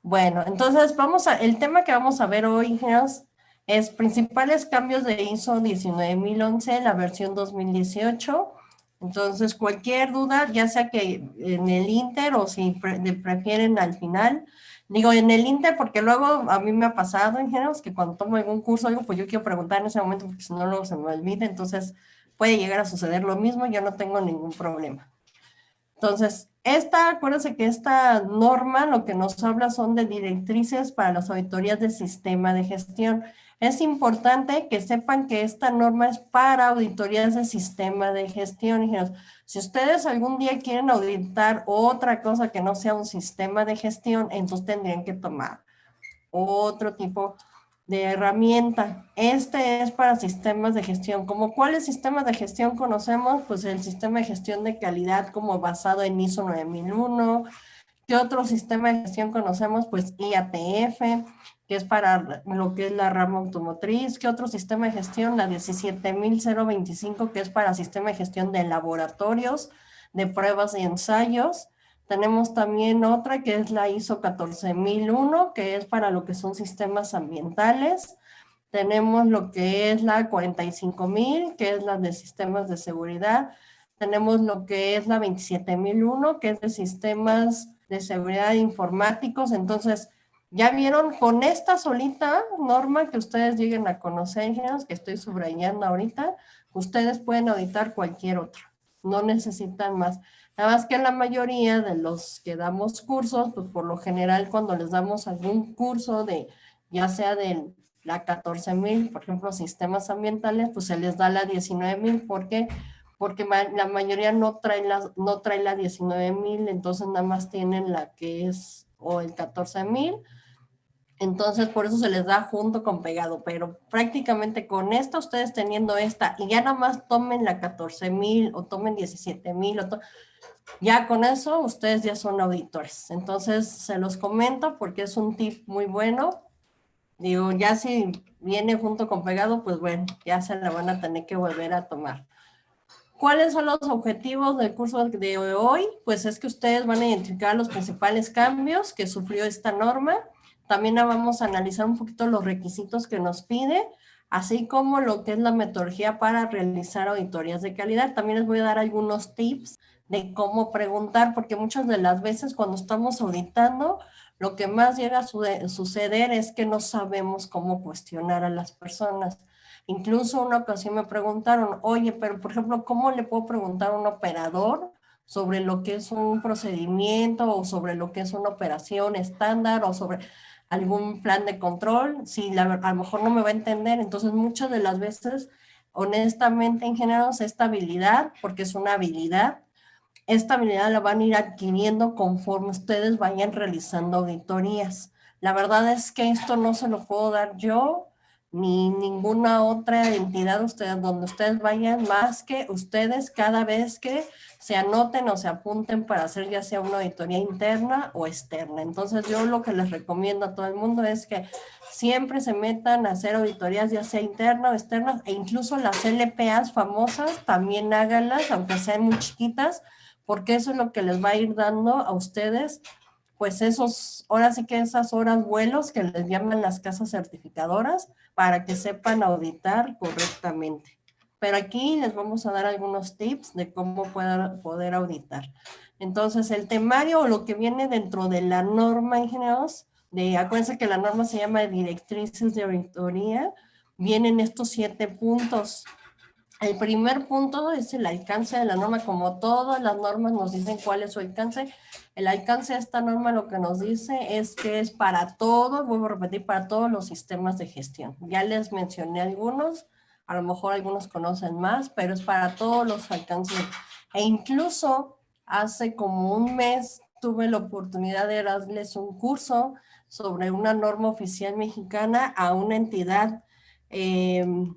Bueno, entonces el tema que vamos a ver hoy, ingenieros, es principales cambios de ISO 19011, la versión 2018. Entonces, cualquier duda, ya sea que en el Inter o si prefieren al final, digo en el Inter porque luego a mí me ha pasado, ingenieros, que cuando tomo algún curso, algo, pues yo quiero preguntar en ese momento porque si no luego se me olvida, entonces puede llegar a suceder lo mismo, yo no tengo ningún problema. Entonces, acuérdense que esta norma lo que nos habla son de directrices para las auditorías del sistema de gestión. Es importante que sepan que esta norma es para auditorías de sistema de gestión. Ingenieros. Si ustedes algún día quieren auditar otra cosa que no sea un sistema de gestión, entonces tendrían que tomar otro tipo de herramienta. Este es para sistemas de gestión. ¿Como cuáles sistemas de gestión conocemos? Pues el sistema de gestión de calidad como basado en ISO 9001. ¿Qué otro sistema de gestión conocemos? Pues IATF, que es para lo que es la rama automotriz. ¿Qué otro sistema de gestión? La 17025, que es para sistema de gestión de laboratorios, de pruebas y ensayos. Tenemos también otra que es la ISO 14001, que es para lo que son sistemas ambientales. Tenemos lo que es la 45000, que es la de sistemas de seguridad. Tenemos lo que es la 27001, que es de sistemas de seguridad informáticos. Entonces, ya vieron con esta solita norma que ustedes lleguen a conocer, ingenieros, que estoy subrayando ahorita, ustedes pueden auditar cualquier otra. No necesitan más. Nada más que la mayoría de los que damos cursos, pues por lo general cuando les damos algún curso de, ya sea de la 14000, por ejemplo, sistemas ambientales, pues se les da la 19000. ¿Por qué? Porque la mayoría no trae la 19000, entonces nada más tienen la que es, o el 14000. Entonces, por eso se les da junto con pegado, pero prácticamente con esta, ustedes teniendo esta, y ya nada más tomen la 14000 o tomen 17000, ya con eso ustedes ya son auditores. Entonces, se los comento porque es un tip muy bueno. Digo, ya si viene junto con pegado, pues bueno, ya se la van a tener que volver a tomar. ¿Cuáles son los objetivos del curso de hoy? Pues es que ustedes van a identificar los principales cambios que sufrió esta norma. También vamos a analizar un poquito los requisitos que nos pide, así como lo que es la metodología para realizar auditorías de calidad. También les voy a dar algunos tips de cómo preguntar, porque muchas de las veces cuando estamos auditando, lo que más llega a suceder es que no sabemos cómo cuestionar a las personas. Incluso una ocasión me preguntaron, oye, pero por ejemplo, ¿cómo le puedo preguntar a un operador sobre lo que es un procedimiento o sobre lo que es una operación estándar o sobre algún plan de control? Si a lo mejor no me va a entender, entonces muchas de las veces, honestamente, ingenieros, esta habilidad, porque es una habilidad, esta habilidad la van a ir adquiriendo conforme ustedes vayan realizando auditorías. La verdad es que esto no se lo puedo dar yo ni ninguna otra entidad ustedes, donde ustedes vayan, más que ustedes cada vez que se anoten o se apunten para hacer ya sea una auditoría interna o externa. Entonces yo lo que les recomiendo a todo el mundo es que siempre se metan a hacer auditorías ya sea internas o externas, e incluso las LPAs famosas también háganlas, aunque sean muy chiquitas, porque eso es lo que les va a ir dando a ustedes, pues ahora sí que esas horas vuelos que les llaman las casas certificadoras, para que sepan auditar correctamente. Pero aquí les vamos a dar algunos tips de cómo poder auditar. Entonces, el temario o lo que viene dentro de la norma, ingenieros, acuérdense que la norma se llama Directrices de Auditoría, vienen estos 7 puntos. El primer punto es el alcance de la norma. Como todas las normas nos dicen cuál es su alcance, el alcance de esta norma lo que nos dice es que es para todos, vuelvo a repetir, para todos los sistemas de gestión. Ya les mencioné algunos, a lo mejor algunos conocen más, pero es para todos los alcances. E incluso hace como un mes tuve la oportunidad de darles un curso sobre una norma oficial mexicana a una entidad de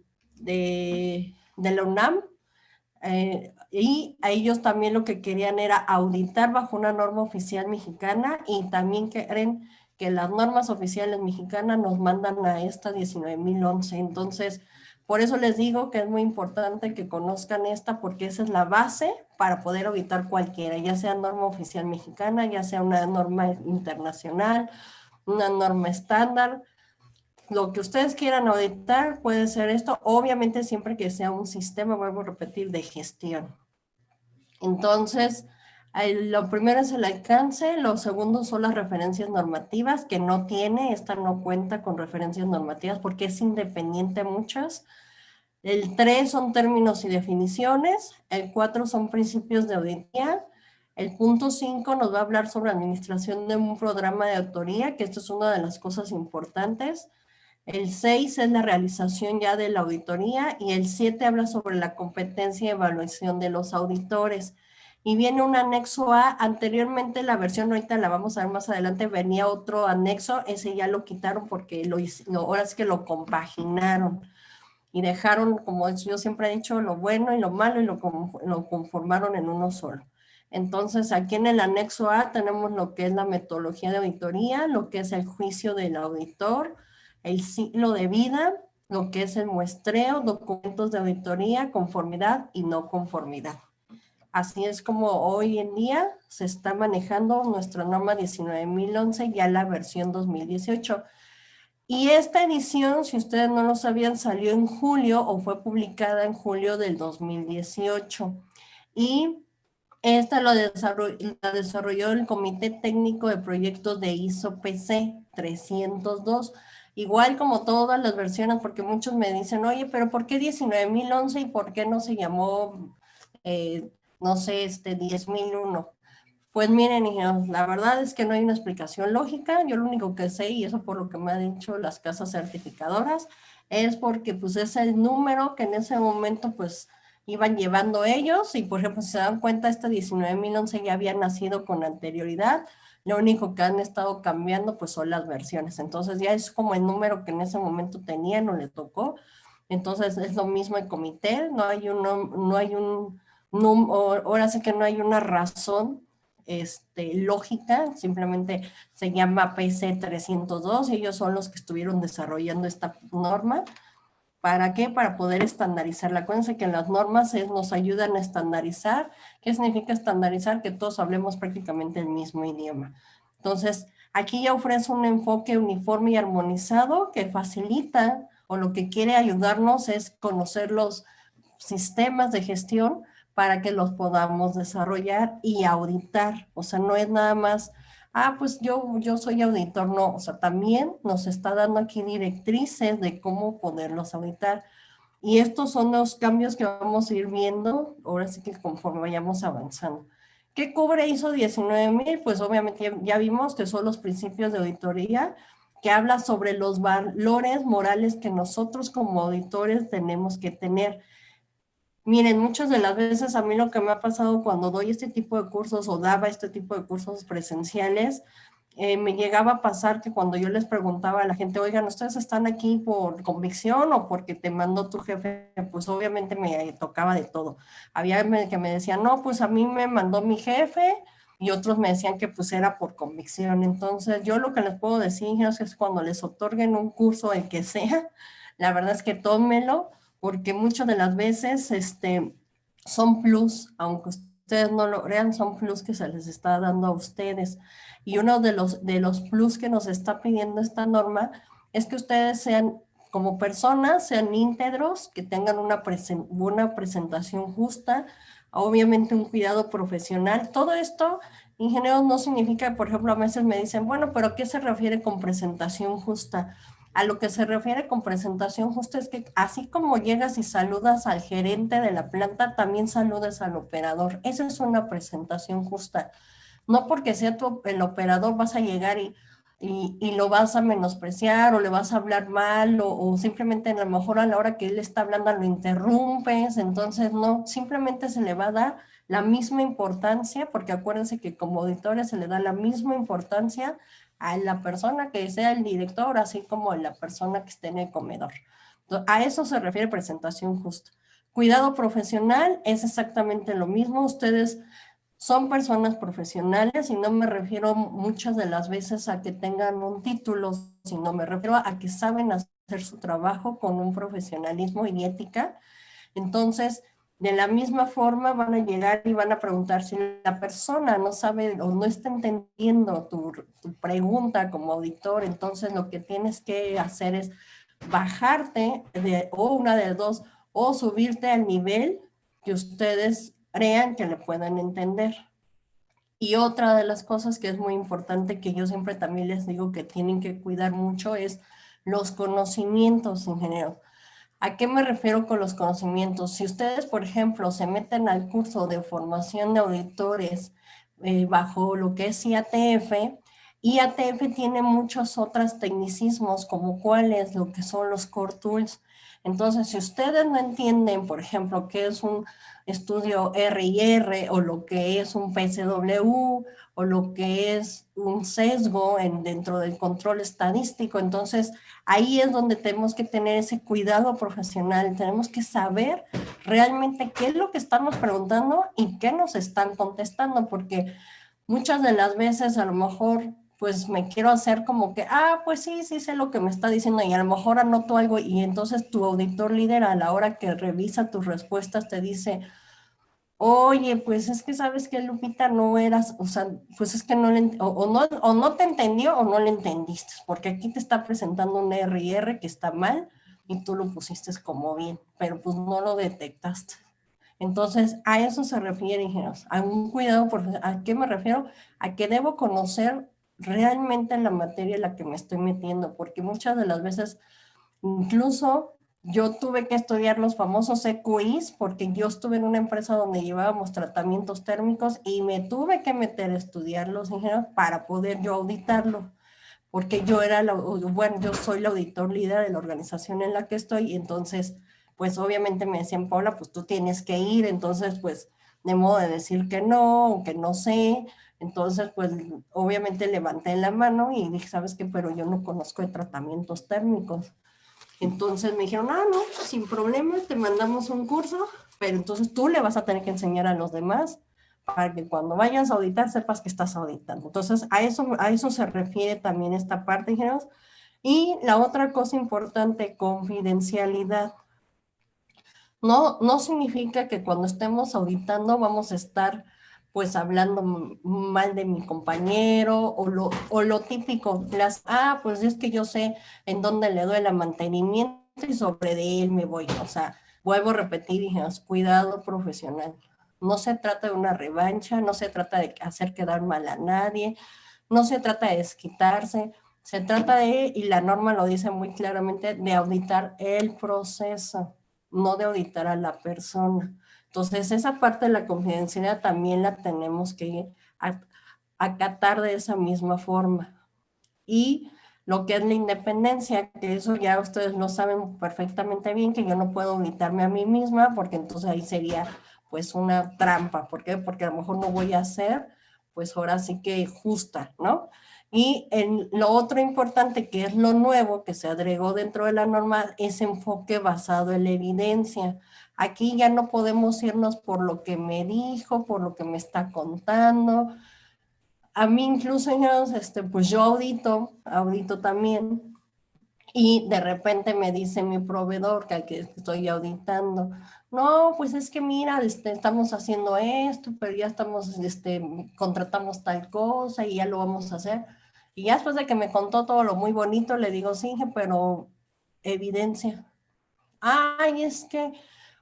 la UNAM, y a ellos también lo que querían era auditar bajo una norma oficial mexicana, y también quieren que las normas oficiales mexicanas nos mandan a esta 19011. Entonces, Por eso les digo que es muy importante que conozcan esta, porque esa es la base para poder auditar cualquiera, ya sea norma oficial mexicana, ya sea una norma internacional, una norma estándar. Lo que ustedes quieran auditar puede ser esto, obviamente siempre que sea un sistema, vuelvo a repetir, de gestión. Entonces, lo primero es el alcance, lo segundo son las referencias normativas, que no tiene, esta no cuenta con referencias normativas porque es independiente a muchas. El 3 son términos y definiciones, el 4 son principios de auditoría, el punto 5 nos va a hablar sobre administración de un programa de autoría, que esto es una de las cosas importantes. El 6 es la realización ya de la auditoría y el 7 habla sobre la competencia y evaluación de los auditores. Y viene un anexo A, anteriormente la versión, ahorita la vamos a ver más adelante, venía otro anexo, ese ya lo quitaron porque ahora es que lo compaginaron y dejaron, como yo siempre he dicho, lo bueno y lo malo y lo conformaron en uno solo. Entonces, aquí en el anexo A tenemos lo que es la metodología de auditoría, lo que es el juicio del auditor, el ciclo de vida, lo que es el muestreo, documentos de auditoría, conformidad y no conformidad. Así es como hoy en día se está manejando nuestra norma 19.011, ya la versión 2018. Y esta edición, si ustedes no lo sabían, salió en julio o fue publicada en julio del 2018. Y esta la desarrolló el Comité Técnico de Proyectos de ISO PC 302. Igual como todas las versiones, porque muchos me dicen, oye, pero ¿por qué 19.011 y por qué no se llamó, no sé, 10.001? Pues miren, niños, la verdad es que no hay una explicación lógica. Yo lo único que sé, y eso por lo que me han dicho las casas certificadoras, es porque pues es el número que en ese momento pues iban llevando ellos y por ejemplo si se dan cuenta esta 19.011 ya había nacido con anterioridad. Lo único que han estado cambiando pues son las versiones. Entonces ya es como el número que en ese momento tenían o le tocó. Entonces es lo mismo el comité, ahora sí que no hay una razón lógica, simplemente se llama PC 302 y ellos son los que estuvieron desarrollando esta norma. ¿Para qué? Para poder estandarizarla. Acuérdense que las normas nos ayudan a estandarizar. ¿Qué significa estandarizar? Que todos hablemos prácticamente el mismo idioma. Entonces, aquí ya ofrece un enfoque uniforme y armonizado que facilita o lo que quiere ayudarnos es conocer los sistemas de gestión para que los podamos desarrollar y auditar. O sea, no es nada más, pues yo soy auditor, no. O sea, también nos está dando aquí directrices de cómo poderlos auditar. Y estos son los cambios que vamos a ir viendo, ahora sí que conforme vayamos avanzando. ¿Qué cubre ISO 19.000? Pues obviamente ya vimos que son los principios de auditoría, que habla sobre los valores morales que nosotros como auditores tenemos que tener. Miren, muchas de las veces a mí lo que me ha pasado cuando doy este tipo de cursos o daba este tipo de cursos presenciales, me llegaba a pasar que cuando yo les preguntaba a la gente, oigan, ¿ustedes están aquí por convicción o porque te mandó tu jefe? Pues obviamente me tocaba de todo. Había que me decían, no, pues a mí me mandó mi jefe y otros me decían que pues era por convicción. Entonces yo lo que les puedo decir es que cuando les otorguen un curso, el que sea, la verdad es que tómenlo porque muchas de las veces son plus, aunque ustedes no lo crean, son plus que se les está dando a ustedes. Y uno de los plus que nos está pidiendo esta norma es que ustedes sean, como personas, sean íntegros, que tengan una presentación justa, obviamente un cuidado profesional. Todo esto, ingenieros, no significa, por ejemplo, a veces me dicen, bueno, pero ¿a qué se refiere con presentación justa? A lo que se refiere con presentación justa es que así como llegas y saludas al gerente de la planta, también saludes al operador. Esa es una presentación justa. No porque sea el operador vas a llegar y lo vas a menospreciar o le vas a hablar mal o simplemente a lo mejor a la hora que él está hablando lo interrumpes. Entonces no, simplemente se le va a dar la misma importancia, porque acuérdense que como auditores se le da la misma importancia a la persona que sea el director, así como a la persona que esté en el comedor. Entonces, a eso se refiere presentación justa. Cuidado profesional es exactamente lo mismo. Ustedes son personas profesionales y no me refiero muchas de las veces a que tengan un título, sino me refiero a que saben hacer hacer su trabajo con un profesionalismo y ética. Entonces, de la misma forma van a llegar y van a preguntar si la persona no sabe o no está entendiendo tu pregunta como auditor, entonces lo que tienes que hacer es bajarte o una de dos, o subirte al nivel que ustedes crean que le puedan entender. Y otra de las cosas que es muy importante, que yo siempre también les digo que tienen que cuidar mucho, es los conocimientos, ingeniero. ¿A qué me refiero con los conocimientos? Si ustedes, por ejemplo, se meten al curso de formación de auditores bajo lo que es IATF, IATF tiene muchos otros tecnicismos, como cuáles, lo que son los core tools. Entonces, si ustedes no entienden, por ejemplo, qué es un estudio R&R o lo que es un PCW o lo que es un sesgo dentro del control estadístico, entonces ahí es donde tenemos que tener ese cuidado profesional, tenemos que saber realmente qué es lo que estamos preguntando y qué nos están contestando, porque muchas de las veces a lo mejor pues me quiero hacer como que, pues sí, sí sé lo que me está diciendo y a lo mejor anoto algo y entonces tu auditor líder a la hora que revisa tus respuestas te dice, oye, pues es que sabes que Lupita no eras, o sea, pues es que no le, o no te entendió o no le entendiste, porque aquí te está presentando un R&R que está mal y tú lo pusiste como bien, pero pues no lo detectaste. Entonces, a eso se refiere, ingenieros, a un cuidado, ¿a qué me refiero? A que debo conocer realmente la materia en la que me estoy metiendo, porque muchas de las veces incluso yo tuve que estudiar los famosos EQIs porque yo estuve en una empresa donde llevábamos tratamientos térmicos y me tuve que meter a estudiar los ingenieros para poder yo auditarlo, porque yo era, bueno, yo soy el auditor líder de la organización en la que estoy y entonces, pues obviamente me decían, Paula, pues tú tienes que ir, entonces pues de modo de decir que no, o que no sé, entonces pues obviamente levanté la mano y dije, ¿sabes qué? Pero yo no conozco de tratamientos térmicos. Entonces me dijeron, no, sin problema, te mandamos un curso, pero entonces tú le vas a tener que enseñar a los demás para que cuando vayas a auditar sepas que estás auditando. Entonces a eso se refiere también esta parte, ingenieros. Y la otra cosa importante, confidencialidad. No significa que cuando estemos auditando vamos a estar pues hablando mal de mi compañero o lo típico, pues es que yo sé en dónde le doy el mantenimiento y sobre de él me voy. O sea, vuelvo a repetir, dijimos, cuidado profesional. No se trata de una revancha, no se trata de hacer quedar mal a nadie, no se trata de desquitarse, se trata de, y la norma lo dice muy claramente, de auditar el proceso, no de auditar a la persona. Entonces, esa parte de la confidencialidad también la tenemos que acatar de esa misma forma. Y lo que es la independencia, que eso ya ustedes lo saben perfectamente bien, que yo no puedo auditarme a mí misma, porque entonces ahí sería pues una trampa. ¿Por qué? Porque a lo mejor no voy a ser, pues ahora sí que justa, ¿no? Y lo otro importante, que es lo nuevo que se agregó dentro de la norma, es enfoque basado en la evidencia. Aquí ya no podemos irnos por lo que me dijo, por lo que me está contando. A mí incluso, pues yo audito también, y de repente me dice mi proveedor, que al que estoy auditando, no, pues es que mira, estamos haciendo esto, pero ya estamos, contratamos tal cosa y ya lo vamos a hacer. Y ya después de que me contó todo lo muy bonito, le digo, sí, pero evidencia. Ay, es que,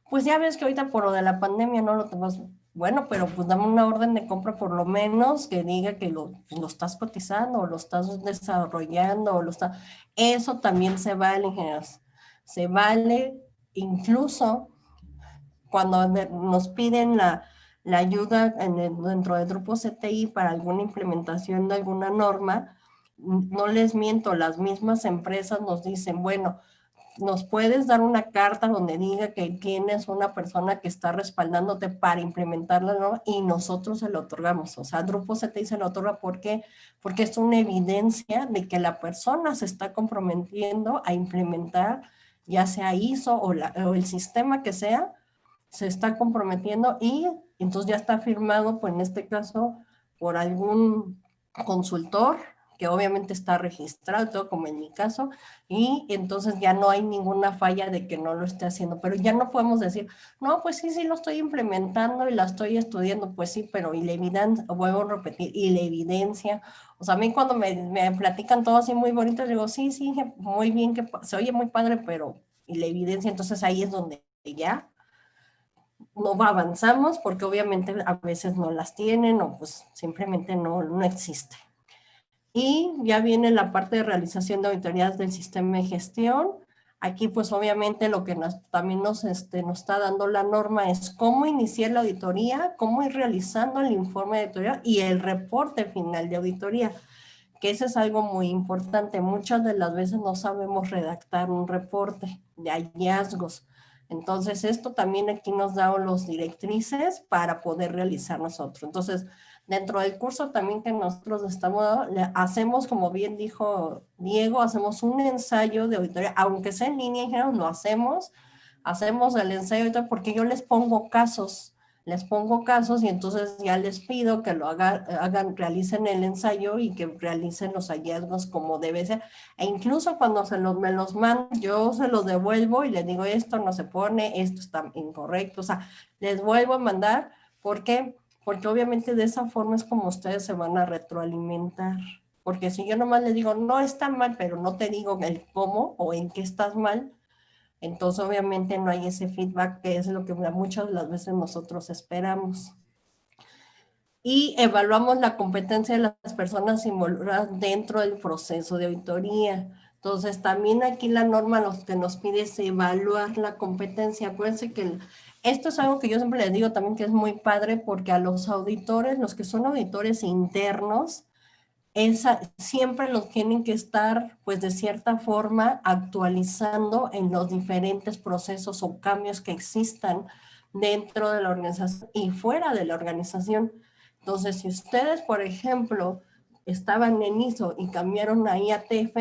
pues ya ves que ahorita por lo de la pandemia no lo tenemos. Bueno, pero pues dame una orden de compra por lo menos que diga que lo estás cotizando o lo estás desarrollando o lo está. Eso también se vale, ingenieros. Se vale incluso cuando nos piden la ayuda dentro del grupo CTI para alguna implementación de alguna norma. No les miento, las mismas empresas nos dicen, bueno, nos puedes dar una carta donde diga que tienes una persona que está respaldándote para implementar la norma y nosotros se lo otorgamos. O sea, el grupo CTI se lo otorga. ¿Por qué? Porque es una evidencia de que la persona se está comprometiendo a implementar, ya sea ISO o el sistema que sea, se está comprometiendo y entonces ya está firmado, pues en este caso, por algún consultor que obviamente está registrado, todo como en mi caso, y entonces ya no hay ninguna falla de que no lo esté haciendo, pero ya no podemos decir, no, pues sí, sí lo estoy implementando y la estoy estudiando, pues sí, pero y la evidencia, vuelvo a repetir, y la evidencia, o sea, a mí cuando me platican todo así muy bonito, digo, sí, sí, muy bien, que se oye muy padre, pero y la evidencia, entonces ahí es donde ya no avanzamos, porque obviamente a veces no las tienen o pues simplemente no existe. Y ya viene la parte de realización de auditorías del sistema de gestión. Aquí pues obviamente lo que también nos está dando la norma es cómo iniciar la auditoría, cómo ir realizando el informe de auditoría y el reporte final de auditoría, que eso es algo muy importante. Muchas de las veces no sabemos redactar un reporte de hallazgos. Entonces esto también aquí nos da los directrices para poder realizar nosotros. Entonces, dentro del curso también que nosotros hacemos, como bien dijo Diego, hacemos un ensayo de auditoría, aunque sea en línea, lo hacemos el ensayo porque yo les pongo casos y entonces ya les pido que lo hagan, realicen el ensayo y que realicen los hallazgos como debe ser. E incluso cuando me los mandan, yo se los devuelvo y les digo, esto no se pone, esto está incorrecto. O sea, les vuelvo a mandar porque porque obviamente de esa forma es como ustedes se van a retroalimentar. Porque si yo nomás les digo, no está mal, pero no te digo el cómo o en qué estás mal, entonces obviamente no hay ese feedback que es lo que muchas de las veces nosotros esperamos. Y evaluamos la competencia de las personas involucradas dentro del proceso de auditoría. Entonces, también aquí la norma lo que nos pide es evaluar la competencia. Acuérdense que esto es algo que yo siempre les digo también que es muy padre porque a los auditores, los que son auditores internos, siempre los tienen que estar, pues de cierta forma, actualizando en los diferentes procesos o cambios que existan dentro de la organización y fuera de la organización. Entonces, si ustedes, por ejemplo, estaban en ISO y cambiaron a IATF,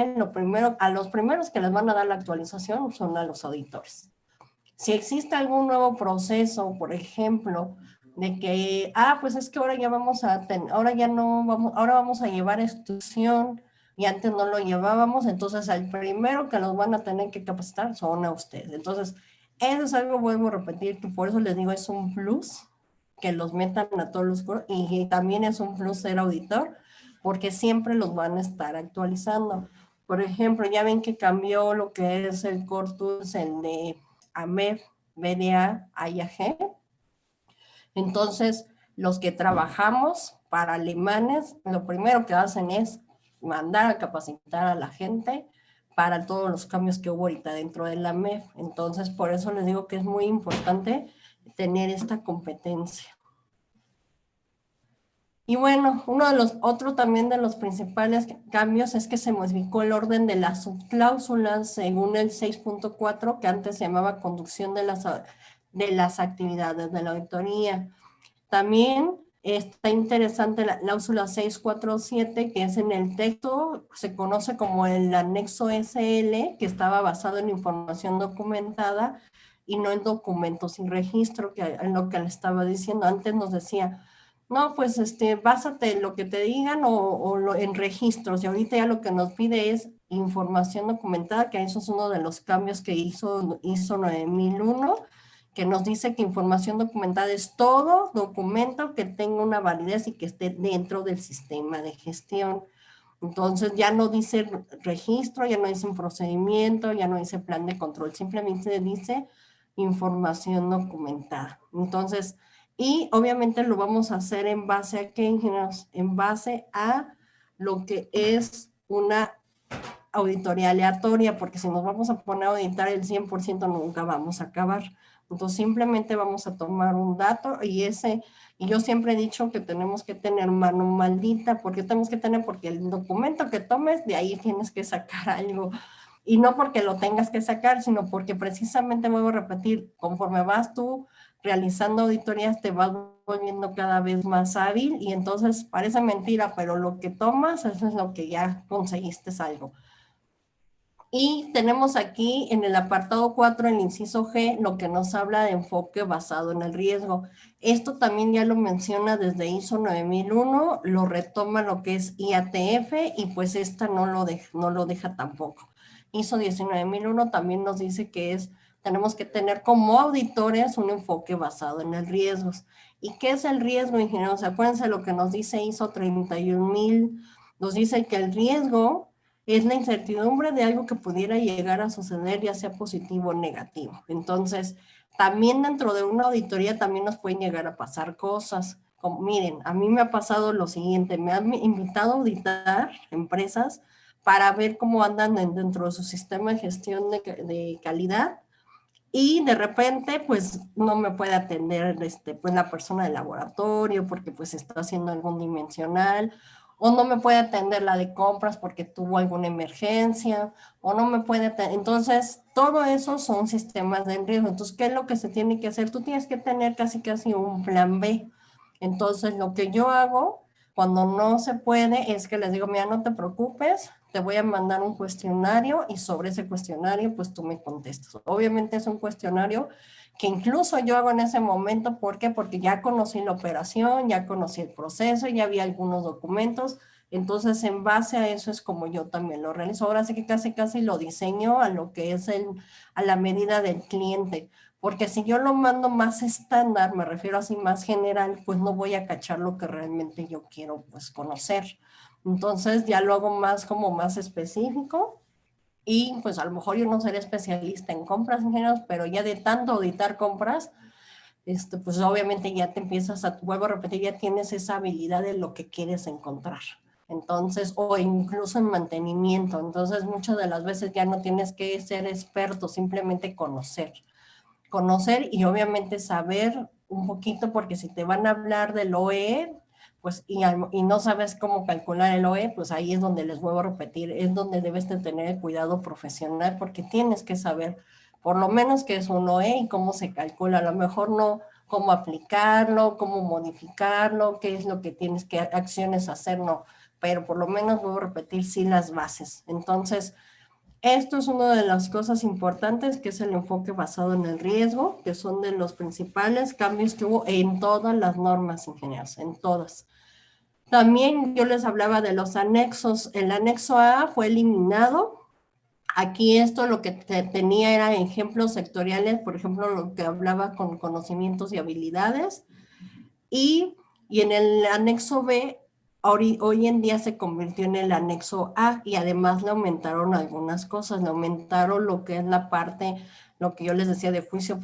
a los primeros que les van a dar la actualización son a los auditores. Si existe algún nuevo proceso, por ejemplo, de que, pues es que ahora ya ahora ya no vamos, ahora vamos a llevar instrucción y antes no lo llevábamos, entonces al primero que los van a tener que capacitar son a ustedes. Entonces, eso es algo, vuelvo a repetir, que por eso les digo, es un plus que los metan a todos los cursos y también es un plus ser auditor porque siempre los van a estar actualizando. Por ejemplo, ya ven que cambió lo que es el Cortus, el de AMEF, BDA, IAG. Entonces, los que trabajamos para alemanes, lo primero que hacen es mandar a capacitar a la gente para todos los cambios que hubo ahorita dentro de la MEF. Entonces, por eso les digo que es muy importante tener esta competencia. Y bueno, otro también de los principales cambios es que se modificó el orden de las subcláusulas según el 6.4, que antes se llamaba conducción de las actividades de la auditoría. También está interesante la cláusula 647, que es en el texto, se conoce como el anexo SL, que estaba basado en información documentada y no en documentos sin registro, que es lo que le estaba diciendo. Antes nos decía, no, pues básate en lo que te digan en registros, y ahorita ya lo que nos pide es información documentada, que eso es uno de los cambios que hizo 9001, que nos dice que información documentada es todo documento que tenga una validez y que esté dentro del sistema de gestión. Entonces ya no dice registro, ya no dice un procedimiento, ya no dice plan de control, simplemente dice información documentada. Entonces, y obviamente lo vamos a hacer en base a qué, ingenieros, en base a lo que es una auditoría aleatoria, porque si nos vamos a poner a auditar el 100% nunca vamos a acabar. Entonces simplemente vamos a tomar un dato y yo siempre he dicho que tenemos que tener mano maldita, porque tenemos que tener, porque el documento que tomes, de ahí tienes que sacar algo. Y no porque lo tengas que sacar, sino porque precisamente, vuelvo a repetir, conforme vas tú realizando auditorías, te vas volviendo cada vez más hábil y entonces parece mentira, pero lo que tomas, eso es lo que ya conseguiste algo. Y tenemos aquí en el apartado 4, el inciso G, lo que nos habla de enfoque basado en el riesgo. Esto también ya lo menciona desde ISO 9001, lo retoma lo que es IATF y pues esta no lo deja tampoco. ISO 19001 también nos dice que tenemos que tener como auditores un enfoque basado en el riesgo. ¿Y qué es el riesgo, ingenieros? Acuérdense lo que nos dice ISO 31000, nos dice que el riesgo es la incertidumbre de algo que pudiera llegar a suceder, ya sea positivo o negativo. Entonces, también dentro de una auditoría también nos pueden llegar a pasar cosas. Como, miren, a mí me ha pasado lo siguiente, me han invitado a auditar empresas para ver cómo andan dentro de su sistema de gestión de calidad y de repente pues no me puede atender pues la persona del laboratorio porque pues está haciendo algún dimensional, o no me puede atender la de compras porque tuvo alguna emergencia, o no me puede atender. Entonces, todo eso son sistemas de riesgo. Entonces, ¿qué es lo que se tiene que hacer? Tú tienes que tener casi un plan B. Entonces, lo que yo hago cuando no se puede es que les digo, mira, no te preocupes, te voy a mandar un cuestionario y sobre ese cuestionario pues tú me contestas. Obviamente es un cuestionario que incluso yo hago en ese momento, ¿por qué? Porque ya conocí la operación, ya conocí el proceso, ya vi algunos documentos, entonces en base a eso es como yo también lo realizo. Ahora sí que casi lo diseño a lo que es a la medida del cliente, porque si yo lo mando más estándar, me refiero así más general, pues no voy a cachar lo que realmente yo quiero pues conocer. Entonces ya lo hago más como más específico y pues a lo mejor yo no seré especialista en compras ingenieros, pero ya de tanto auditar compras, pues obviamente ya te empiezas vuelvo a repetir, ya tienes esa habilidad de lo que quieres encontrar. Entonces, o incluso en mantenimiento. Entonces, muchas de las veces ya no tienes que ser experto, simplemente conocer y obviamente saber un poquito, porque si te van a hablar del OE, pues y no sabes cómo calcular el OE, pues ahí es donde les vuelvo a repetir, es donde debes de tener el cuidado profesional, porque tienes que saber por lo menos qué es un OE y cómo se calcula, a lo mejor no cómo aplicarlo, cómo modificarlo, qué es lo que tienes que acciones hacer, no, pero por lo menos vuelvo a repetir sí las bases. Entonces, esto es una de las cosas importantes, que es el enfoque basado en el riesgo, que son de los principales cambios que hubo en todas las normas, ingenieros, en todas. También yo les hablaba de los anexos. El anexo A fue eliminado. Aquí esto lo que tenía era ejemplos sectoriales, por ejemplo, lo que hablaba con conocimientos y habilidades. Y en el anexo B, hoy en día se convirtió en el anexo A y además le aumentaron algunas cosas, le aumentaron lo que es la parte, lo que yo les decía de juicio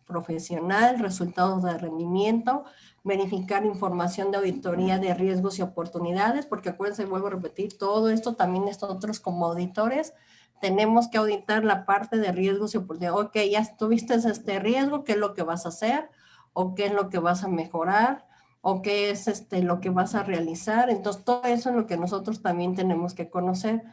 profesional, resultados de rendimiento, verificar información de auditoría de riesgos y oportunidades, porque acuérdense, vuelvo a repetir, todo esto también nosotros como auditores tenemos que auditar la parte de riesgos y oportunidades. Ok, ya tuviste este riesgo, ¿qué es lo que vas a hacer? ¿O qué es lo que vas a mejorar? ¿O qué es lo que vas a realizar? Entonces, todo eso es lo que nosotros también tenemos que conocer.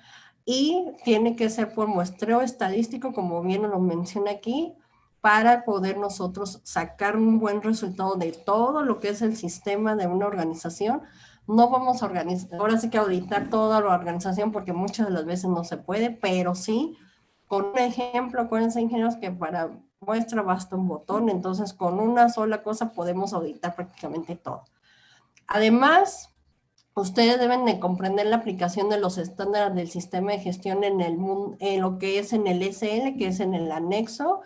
Y tiene que ser por muestreo estadístico, como bien lo menciona aquí, para poder nosotros sacar un buen resultado de todo lo que es el sistema de una organización. No vamos a organizar, ahora sí que auditar toda la organización porque muchas de las veces no se puede, pero sí, con un ejemplo, acuérdense ingenieros que para muestra basta un botón, entonces con una sola cosa podemos auditar prácticamente todo. Además, ustedes deben de comprender la aplicación de los estándares del sistema de gestión en lo que es en el SL, que es en el anexo,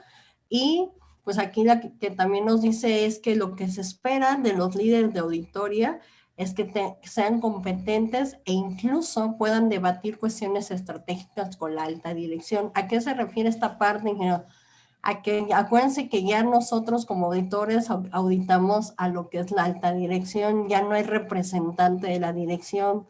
y pues aquí que también nos dice es que lo que se espera de los líderes de auditoría es que sean competentes e incluso puedan debatir cuestiones estratégicas con la alta dirección. ¿A qué se refiere esta parte, ingeniero? A que acuérdense que ya nosotros como auditores auditamos a lo que es la alta dirección, ya no hay representante de la dirección,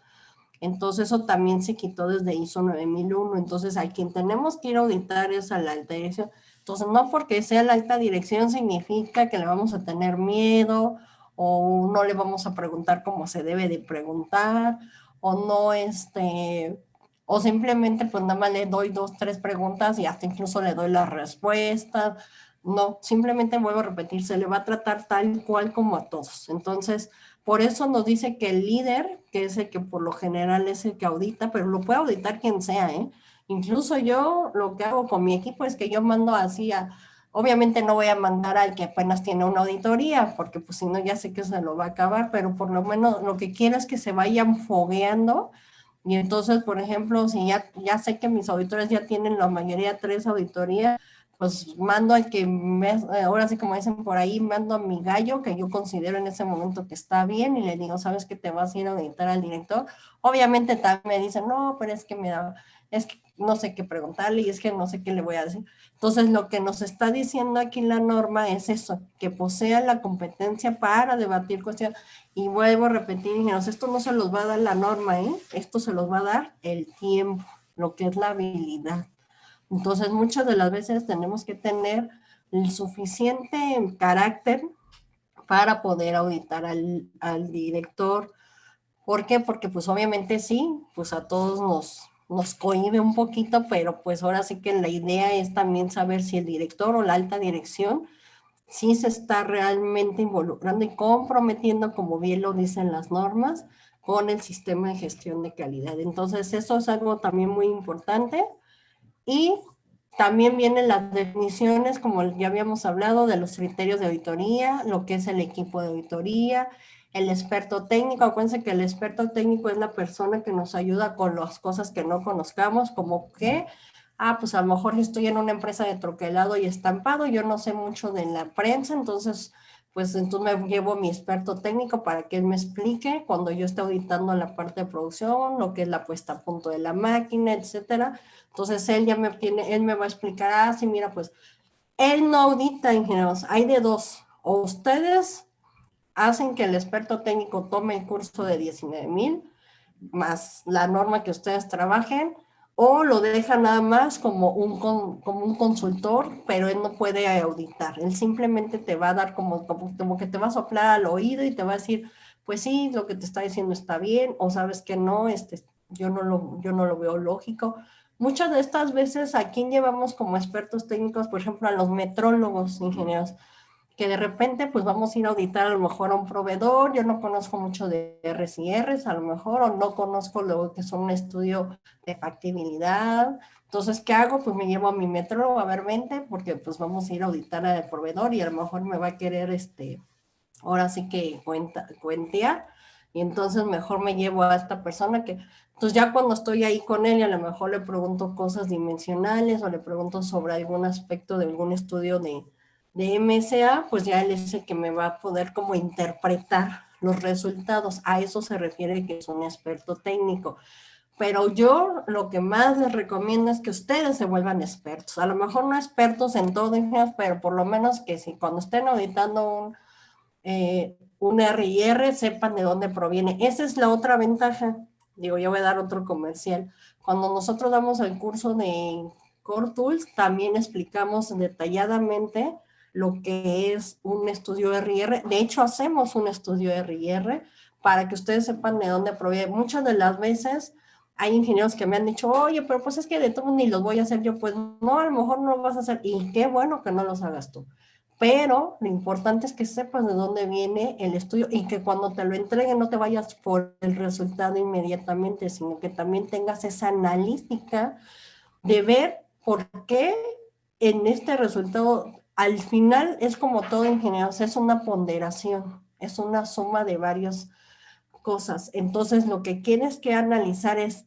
entonces eso también se quitó desde ISO 9001, entonces a quien tenemos que ir a auditar es a la alta dirección. Entonces no porque sea la alta dirección significa que le vamos a tener miedo o no le vamos a preguntar como se debe de preguntar o no o simplemente pues nada más le doy 2, 3 preguntas y hasta incluso le doy la respuesta. No, simplemente vuelvo a repetir, se le va a tratar tal cual como a todos. Entonces, por eso nos dice que el líder, que es el que por lo general es el que audita, pero lo puede auditar quien sea, ¿eh? Incluso yo lo que hago con mi equipo es que yo mando así obviamente no voy a mandar al que apenas tiene una auditoría, porque pues si no ya sé que se lo va a acabar, pero por lo menos lo que quiero es que se vayan fogueando. Y entonces, por ejemplo, si ya sé que mis auditores ya tienen la mayoría 3 auditorías, pues mando al que, ahora sí como dicen por ahí, mando a mi gallo, que yo considero en ese momento que está bien, y le digo, ¿sabes qué? Te vas a ir a auditar al director. Obviamente también me dicen, no, pero es que es que no sé qué preguntarle y es que no sé qué le voy a decir. Entonces, lo que nos está diciendo aquí la norma es eso, que posea la competencia para debatir cuestiones. Y vuelvo a repetir, ingenieros, esto no se los va a dar la norma, ¿eh? Esto se los va a dar el tiempo, lo que es la habilidad. Entonces, muchas de las veces tenemos que tener el suficiente carácter para poder auditar al director. ¿Por qué? Porque pues obviamente sí, pues a todos nos cohíbe un poquito, pero pues ahora sí que la idea es también saber si el director o la alta dirección sí se está realmente involucrando y comprometiendo, como bien lo dicen las normas, con el sistema de gestión de calidad. Entonces, eso es algo también muy importante. Y también vienen las definiciones, como ya habíamos hablado, de los criterios de auditoría, lo que es el equipo de auditoría, el experto técnico. Acuérdense que el experto técnico es la persona que nos ayuda con las cosas que no conozcamos, como que, pues a lo mejor estoy en una empresa de troquelado y estampado, yo no sé mucho de la prensa, entonces pues entonces me llevo a mi experto técnico para que él me explique cuando yo esté auditando la parte de producción, lo que es la puesta a punto de la máquina, etcétera. Entonces él me va a explicar, sí, mira, pues él no audita, ingenieros, hay de dos, o ustedes hacen que el experto técnico tome el curso de 19,000 más la norma que ustedes trabajen, o lo dejan nada más como como un consultor, pero él no puede auditar. Él simplemente te va a dar como que te va a soplar al oído y te va a decir, pues sí, lo que te está diciendo está bien, o sabes que no, yo no lo veo lógico. Muchas de estas veces, ¿a quién llevamos como expertos técnicos? Por ejemplo, a los metrólogos, ingenieros, que de repente pues vamos a ir a auditar a lo mejor a un proveedor, yo no conozco mucho de Rs y Rs a lo mejor, o no conozco lo que son un estudio de factibilidad. Entonces, ¿qué hago? Pues me llevo a mi metrólogo, a ver, vente, porque pues vamos a ir a auditar al proveedor y a lo mejor me va a querer, ahora sí que cuentear, y entonces mejor me llevo a esta persona que, entonces ya cuando estoy ahí con él, a lo mejor le pregunto cosas dimensionales o le pregunto sobre algún aspecto de algún estudio de MSA, pues ya él es el que me va a poder como interpretar los resultados. A eso se refiere que es un experto técnico. Pero yo lo que más les recomiendo es que ustedes se vuelvan expertos. A lo mejor no expertos en todo, pero por lo menos que si cuando estén auditando un R&R sepan de dónde proviene. Esa es la otra ventaja. Digo, yo voy a dar otro comercial. Cuando nosotros damos el curso de Core Tools, también explicamos detalladamente lo que es un estudio R&R. De hecho, hacemos un estudio R&R para que ustedes sepan de dónde proviene. Muchas de las veces hay ingenieros que me han dicho, oye, pero pues es que de todo ni los voy a hacer yo. Pues no, a lo mejor no lo vas a hacer. Y qué bueno que no los hagas tú. Pero lo importante es que sepas de dónde viene el estudio y que cuando te lo entreguen no te vayas por el resultado inmediatamente, sino que también tengas esa analítica de ver por qué en este resultado, al final es como todo ingeniero, es una ponderación, es una suma de varias cosas. Entonces lo que tienes que analizar es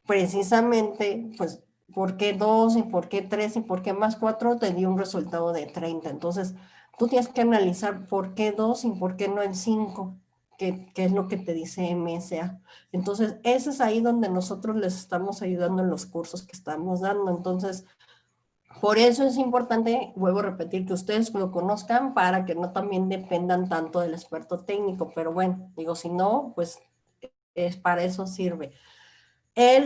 precisamente, pues, ¿por qué 2 y por qué 3 y por qué más 4 te dio un resultado de 30? Entonces, tú tienes que analizar por qué 2 y por qué no el 5, que es lo que te dice MSA. Entonces, ese es ahí donde nosotros les estamos ayudando en los cursos que estamos dando. Entonces, por eso es importante, vuelvo a repetir, que ustedes lo conozcan para que no también dependan tanto del experto técnico. Pero bueno, digo, si no, pues es para eso sirve.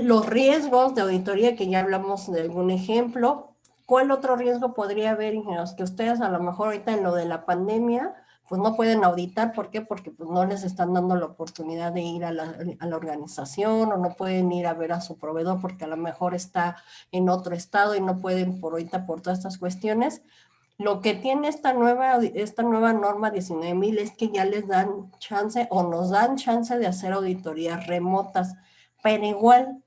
Los riesgos de auditoría, que ya hablamos de algún ejemplo. ¿Cuál otro riesgo podría haber, ingenieros? Que ustedes a lo mejor ahorita en lo de la pandemia, pues no pueden auditar. ¿Por qué? Porque pues no les están dando la oportunidad de ir a la organización, o no pueden ir a ver a su proveedor porque a lo mejor está en otro estado y no pueden por ahorita por todas estas cuestiones. Lo que tiene esta nueva norma 19,000 es que ya les dan chance o nos dan chance de hacer auditorías remotas, pero igual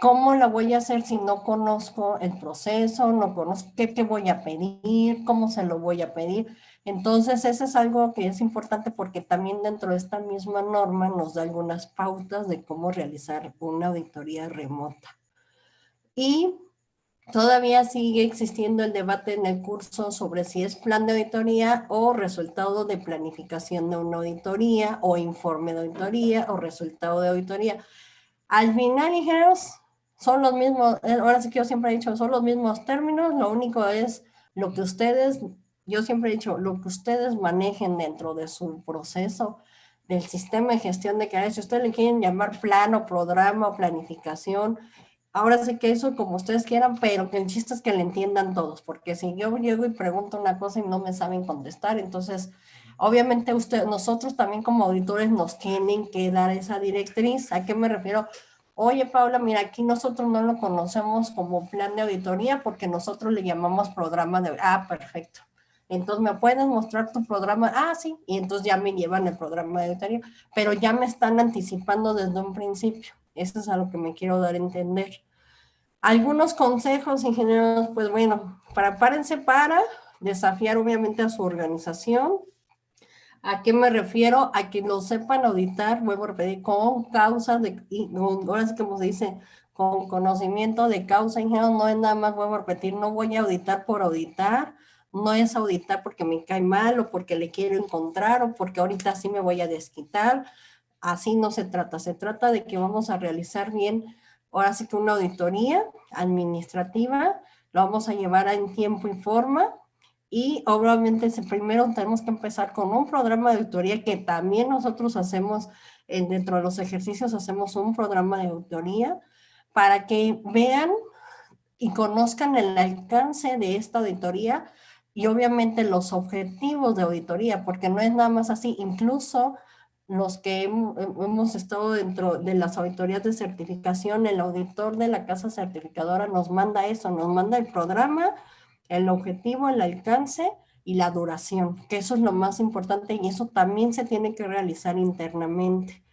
¿Cómo la voy a hacer si no conozco el proceso, no conozco qué voy a pedir, cómo se lo voy a pedir? Entonces, eso es algo que es importante porque también dentro de esta misma norma nos da algunas pautas de cómo realizar una auditoría remota. Y todavía sigue existiendo el debate en el curso sobre si es plan de auditoría o resultado de planificación de una auditoría o informe de auditoría o resultado de auditoría. Al final, ingenieros, son los mismos, ahora sí que yo siempre he dicho, son los mismos términos, lo único es lo que ustedes, yo siempre he dicho, lo que ustedes manejen dentro de su proceso del sistema de gestión de calidad. Si ustedes le quieren llamar plan o programa o planificación, ahora sí que eso como ustedes quieran, pero que el chiste es que le entiendan todos, porque si yo llego y pregunto una cosa y no me saben contestar, entonces obviamente nosotros también como auditores nos tienen que dar esa directriz. ¿A qué me refiero? Oye, Paula, mira, aquí nosotros no lo conocemos como plan de auditoría porque nosotros le llamamos programa de... Ah, perfecto. Entonces, ¿me puedes mostrar tu programa? Ah, sí. Y entonces ya me llevan el programa de auditoría, pero ya me están anticipando desde un principio. Eso es a lo que me quiero dar a entender. Algunos consejos, ingenieros, pues bueno, prepárense para desafiar obviamente a su organización. ¿A qué me refiero? A que lo sepan auditar, vuelvo a repetir, con causas, ahora sí como se dice, con conocimiento de causa, ingeniero, no es nada más, vuelvo a repetir, no voy a auditar por auditar, no es auditar porque me cae mal o porque le quiero encontrar o porque ahorita sí me voy a desquitar, así no se trata de que vamos a realizar bien, ahora sí que una auditoría administrativa, lo vamos a llevar en tiempo y forma, y obviamente primero tenemos que empezar con un programa de auditoría que también nosotros hacemos, dentro de los ejercicios hacemos un programa de auditoría para que vean y conozcan el alcance de esta auditoría y obviamente los objetivos de auditoría, porque no es nada más así, incluso los que hemos estado dentro de las auditorías de certificación, el auditor de la casa certificadora nos manda eso, nos manda el programa, el objetivo, el alcance y la duración, que eso es lo más importante y eso también se tiene que realizar internamente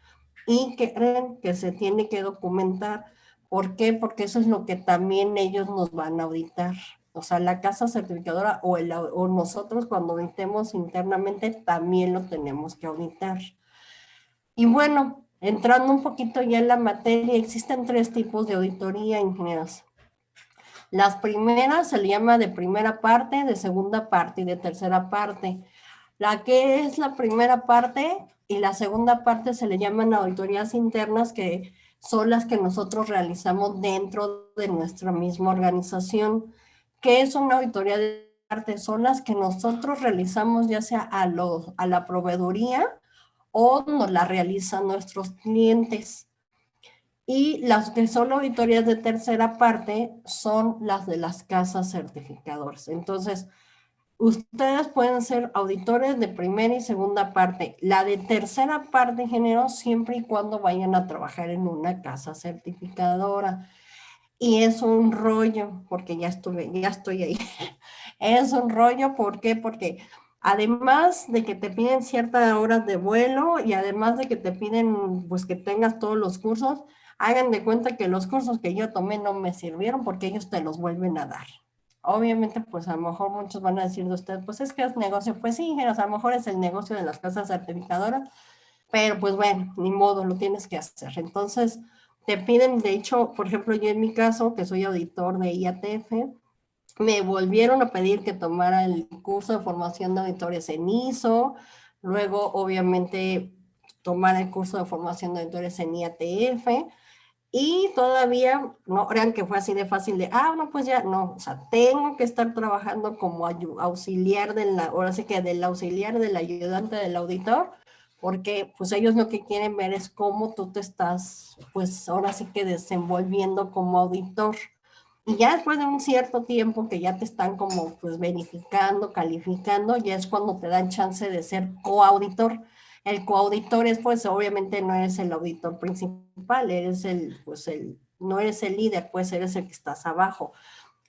y que creen que se tiene que documentar. ¿Por qué? Porque eso es lo que también ellos nos van a auditar. O sea, la casa certificadora o nosotros cuando auditemos internamente también lo tenemos que auditar. Y bueno, entrando un poquito ya en la materia, existen 3 tipos de auditoría, ingenieros. Las primeras se le llama de primera parte, de segunda parte y de tercera parte. La que es la primera parte y la segunda parte se le llaman auditorías internas, que son las que nosotros realizamos dentro de nuestra misma organización. ¿Qué es una auditoría de parte? Son las que nosotros realizamos ya sea a la proveeduría o nos la realizan nuestros clientes. Y las que son auditorías de tercera parte son las de las casas certificadoras. Entonces, ustedes pueden ser auditores de primera y segunda parte. La de tercera parte, ingeniero, siempre y cuando vayan a trabajar en una casa certificadora. Y es un rollo, porque ya estoy ahí. Es un rollo, ¿por qué? Porque además de que te piden ciertas horas de vuelo y además de que te piden pues que tengas todos los cursos, hagan de cuenta que los cursos que yo tomé no me sirvieron porque ellos te los vuelven a dar. Obviamente, pues a lo mejor muchos van a decir de ustedes, pues es que es negocio. Pues sí, ingenieros, a lo mejor es el negocio de las casas certificadoras, pero pues bueno, ni modo, lo tienes que hacer. Entonces, te piden, de hecho, por ejemplo, yo en mi caso, que soy auditor de IATF, me volvieron a pedir que tomara el curso de formación de auditores en ISO, luego obviamente tomar el curso de formación de auditores en IATF, y todavía, no crean que fue así de fácil de, no, pues ya, no, o sea, tengo que estar trabajando como auxiliar ahora sí que del auxiliar del ayudante del auditor, porque pues ellos lo que quieren ver es cómo tú te estás, pues ahora sí que desenvolviendo como auditor. Y ya después de un cierto tiempo que ya te están como pues verificando, calificando, ya es cuando te dan chance de ser coauditor. El coauditor es pues obviamente no eres el auditor principal, eres no eres el líder, pues eres el que estás abajo.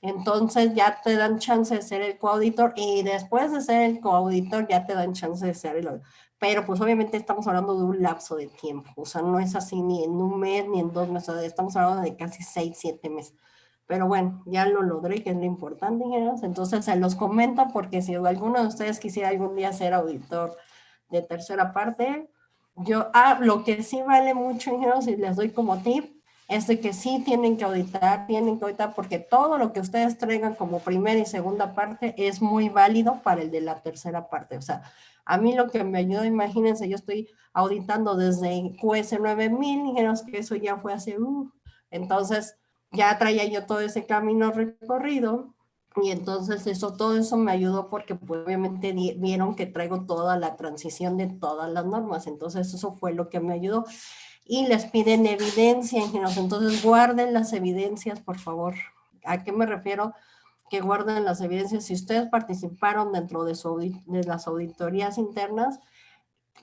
Entonces ya te dan chance de ser el coauditor y después de ser el coauditor ya te dan chance de ser el auditor. pero pues obviamente estamos hablando de un lapso de tiempo, o sea, no es así ni en un mes ni en 2 meses, estamos hablando de casi 6, 7 meses. Pero bueno, ya lo logré, que es lo importante, ingenieros. Entonces se los comento porque si alguno de ustedes quisiera algún día ser auditor de tercera parte, lo que sí vale mucho, ingenieros, y les doy como tip, es de que sí tienen que auditar porque todo lo que ustedes traigan como primera y segunda parte es muy válido para el de la tercera parte. O sea, a mí lo que me ayudó, imagínense, yo estoy auditando desde QS 9000, ingenieros, que eso ya fue hace, entonces ya traía yo todo ese camino recorrido y entonces todo eso me ayudó porque pues, obviamente vieron que traigo toda la transición de todas las normas, entonces eso fue lo que me ayudó. Y les piden evidencia, ingenieros, entonces guarden las evidencias, por favor. ¿A qué me refiero? Que guarden las evidencias. Si ustedes participaron dentro de las auditorías internas,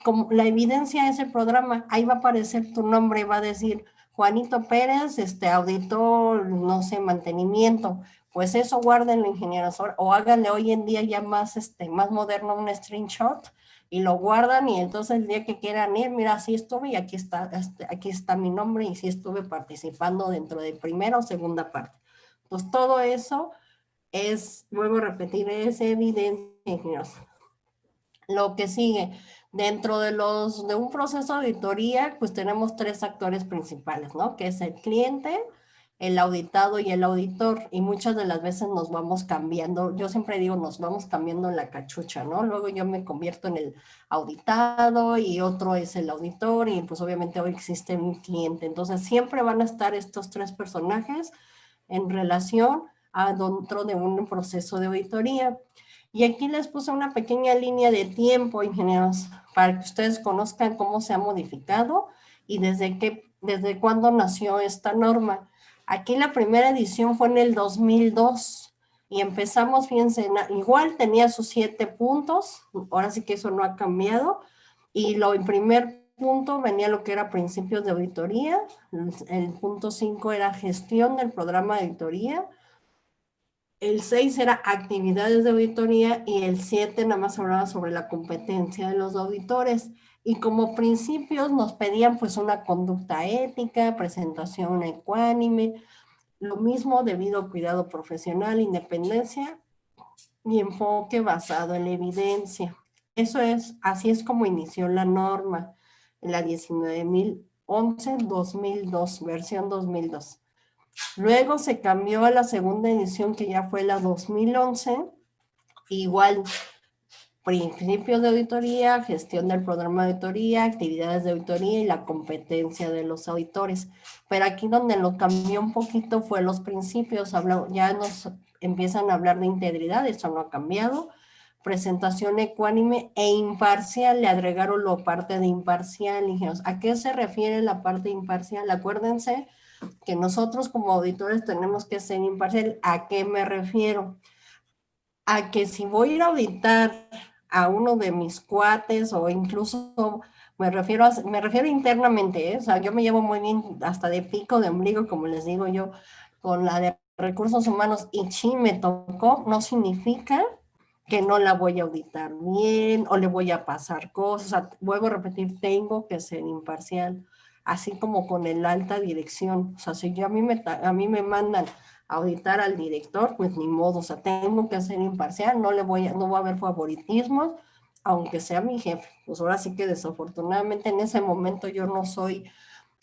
como la evidencia de ese programa, ahí va a aparecer tu nombre, va a decir Juanito Pérez, auditor, no sé, mantenimiento. Pues eso guárdenlo, ingenieros, o háganle hoy en día ya más, más moderno un screenshot y lo guardan y entonces el día que quieran ir, mira, sí estuve y aquí está mi nombre y sí estuve participando dentro de primera o segunda parte. Pues todo eso es, vuelvo a repetir, es evidencia, ingenieros. Lo que sigue, dentro de un proceso de auditoría, pues tenemos tres actores principales, ¿no? Que es el cliente, el auditado y el auditor, y muchas de las veces nos vamos cambiando, yo siempre digo, nos vamos cambiando la cachucha, ¿no? Luego yo me convierto en el auditado y otro es el auditor, y pues obviamente hoy existe un cliente, entonces siempre van a estar estos tres personajes en relación a dentro de un proceso de auditoría. Y aquí les puse una pequeña línea de tiempo, ingenieros, para que ustedes conozcan cómo se ha modificado y desde cuándo nació esta norma. Aquí la primera edición fue en el 2002 y empezamos, fíjense, igual tenía sus 7 puntos, ahora sí que eso no ha cambiado, y en primer punto venía lo que era principios de auditoría, el punto 5 era gestión del programa de auditoría, el 6 era actividades de auditoría y el 7 nada más hablaba sobre la competencia de los auditores. Y como principios nos pedían pues una conducta ética, presentación ecuánime, lo mismo debido a cuidado profesional, independencia y enfoque basado en la evidencia. Así es como inició la norma, la 19.011-2002, versión 2002. Luego se cambió a la segunda edición, que ya fue la 2011, igual principios de auditoría, gestión del programa de auditoría, actividades de auditoría y la competencia de los auditores. Pero aquí donde lo cambió un poquito fue los principios, ya nos empiezan a hablar de integridad, eso no ha cambiado, presentación ecuánime e imparcial, le agregaron la parte de imparcial, ingenieros. ¿A qué se refiere la parte imparcial? Acuérdense que nosotros como auditores tenemos que ser imparcial. ¿A qué me refiero? A que si voy a ir a auditar a uno de mis cuates o incluso me refiero internamente, ¿eh? O sea, yo me llevo muy bien hasta de pico de ombligo, como les digo yo, con la de recursos humanos y sí me tocó, no significa que no la voy a auditar bien o le voy a pasar cosas. O sea, vuelvo a repetir, tengo que ser imparcial, así como con el alta dirección. O sea, si a mí me mandan a auditar al director, pues ni modo, o sea, tengo que ser imparcial, no va a haber favoritismos, aunque sea mi jefe. Pues ahora sí que desafortunadamente en ese momento yo no soy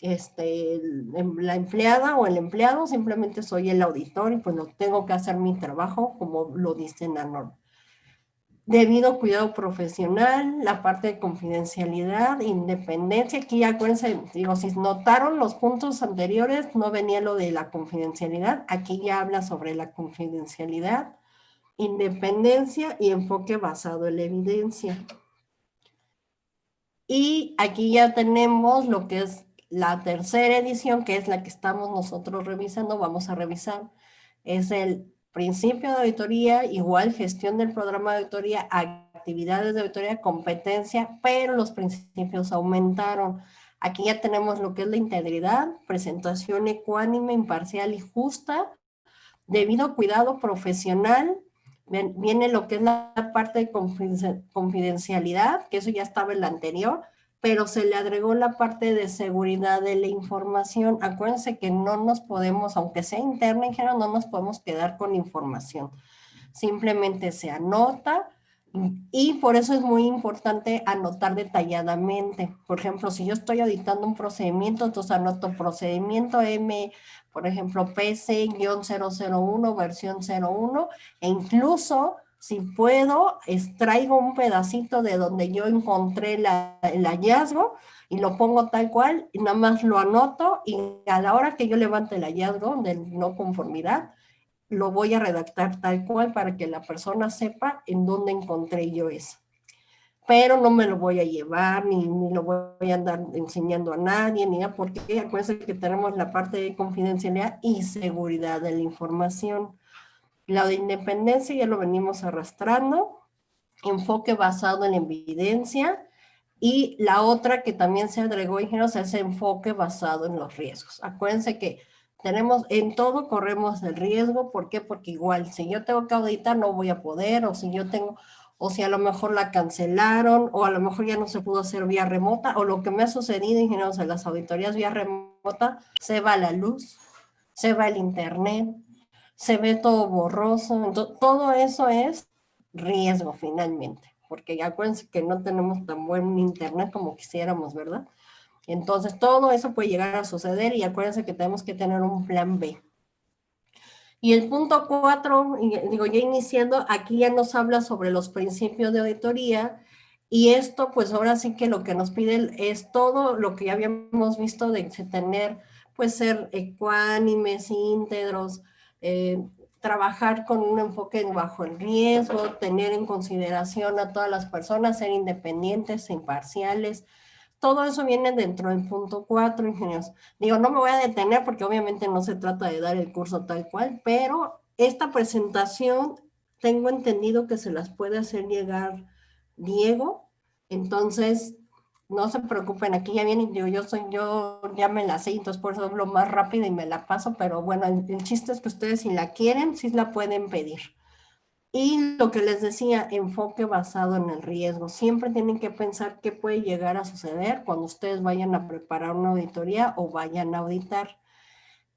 la empleada o el empleado, simplemente soy el auditor y pues no tengo que hacer mi trabajo como lo dice en la norma. Debido cuidado profesional, la parte de confidencialidad, independencia, aquí acuérdense, digo, si notaron los puntos anteriores, no venía lo de la confidencialidad, aquí ya habla sobre la confidencialidad, independencia y enfoque basado en la evidencia. Y aquí ya tenemos lo que es la tercera edición, que es la que estamos nosotros revisando, vamos a revisar, es el principio de auditoría, igual gestión del programa de auditoría, actividades de auditoría, competencia, pero los principios aumentaron. Aquí ya tenemos lo que es la integridad, presentación ecuánime, imparcial y justa, debido cuidado profesional, viene lo que es la parte de confidencialidad, que eso ya estaba en la anterior, pero se le agregó la parte de seguridad de la información. Acuérdense que no nos podemos, aunque sea interna, ingeniero, no nos podemos quedar con información. Simplemente se anota y por eso es muy importante anotar detalladamente. Por ejemplo, si yo estoy auditando un procedimiento, entonces anoto procedimiento M, por ejemplo, PC-001, versión 01, e incluso, si puedo, extraigo un pedacito de donde yo encontré el hallazgo y lo pongo tal cual, y nada más lo anoto, y a la hora que yo levante el hallazgo de no conformidad, lo voy a redactar tal cual para que la persona sepa en dónde encontré yo eso. Pero no me lo voy a llevar, ni lo voy a andar enseñando a nadie, ni nada, porque acuérdense que tenemos la parte de confidencialidad y seguridad de la información. La de independencia ya lo venimos arrastrando, enfoque basado en evidencia, y la otra que también se agregó, ingenieros, es enfoque basado en los riesgos. Acuérdense que tenemos, en todo corremos el riesgo. ¿Por qué? Porque igual, si yo tengo que auditar, no voy a poder, o si yo tengo, o si a lo mejor la cancelaron, o a lo mejor ya no se pudo hacer vía remota, o lo que me ha sucedido, ingenieros, en las auditorías vía remota, se va la luz, se va el internet, se ve todo borroso. Entonces, todo eso es riesgo finalmente, porque acuérdense que no tenemos tan buen internet como quisiéramos, ¿verdad? Entonces, todo eso puede llegar a suceder y acuérdense que tenemos que tener un plan B. Y el punto 4, digo, ya iniciando, aquí ya nos habla sobre los principios de auditoría, y esto, pues ahora sí que lo que nos piden es todo lo que ya habíamos visto de tener, pues ser ecuánimes, íntegros, trabajar con un enfoque bajo el riesgo, tener en consideración a todas las personas, ser independientes e imparciales. Todo eso viene dentro del punto 4, ingenieros. Digo, no me voy a detener porque obviamente no se trata de dar el curso tal cual, pero esta presentación tengo entendido que se las puede hacer llegar Diego. Entonces, no se preocupen, aquí ya viene, yo ya me la sé, entonces por eso hablo más rápido y me la paso, pero bueno, el chiste es que ustedes si la quieren, sí la pueden pedir. Y lo que les decía, enfoque basado en el riesgo. Siempre tienen que pensar qué puede llegar a suceder cuando ustedes vayan a preparar una auditoría o vayan a auditar.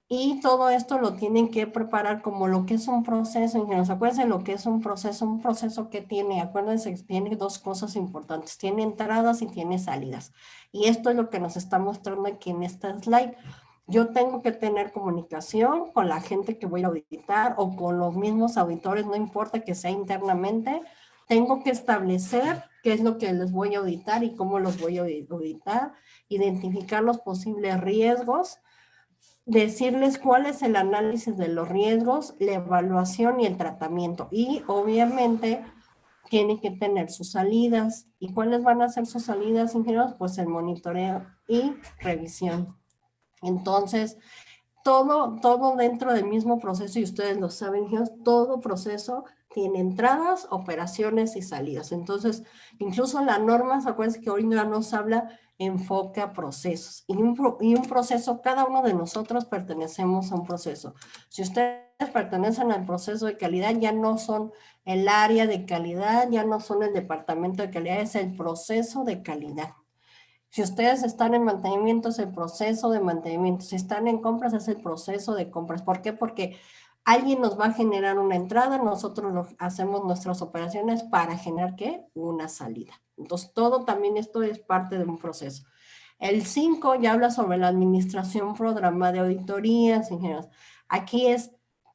Y todo esto lo tienen que preparar como lo que es un proceso, ingenieros. Acuérdense lo que es un proceso que tiene, acuérdense que tiene dos cosas importantes, tiene entradas y tiene salidas. Y esto es lo que nos está mostrando aquí en esta slide. Yo tengo que tener comunicación con la gente que voy a auditar o con los mismos auditores, no importa que sea internamente. Tengo que establecer qué es lo que les voy a auditar y cómo los voy a auditar, identificar los posibles riesgos, decirles cuál es el análisis de los riesgos, la evaluación y el tratamiento. Y obviamente tiene que tener sus salidas. ¿Y cuáles van a ser sus salidas, ingenieros? Pues el monitoreo y revisión. Entonces, todo dentro del mismo proceso, y ustedes lo saben, todo proceso tiene entradas, operaciones y salidas. Entonces, incluso la norma, ¿se acuerdan que hoy ya nos habla enfoque a procesos? Y un proceso, cada uno de nosotros pertenecemos a un proceso. Si ustedes pertenecen al proceso de calidad, ya no son el área de calidad, ya no son el departamento de calidad, es el proceso de calidad. Si ustedes están en mantenimiento, es el proceso de mantenimiento. Si están en compras, es el proceso de compras. ¿Por qué? Porque alguien nos va a generar una entrada, nosotros hacemos nuestras operaciones para generar, ¿qué? Una salida. Entonces, todo también esto es parte de un proceso. El 5 ya habla sobre la administración programa de auditorías, ingenieros. Aquí es,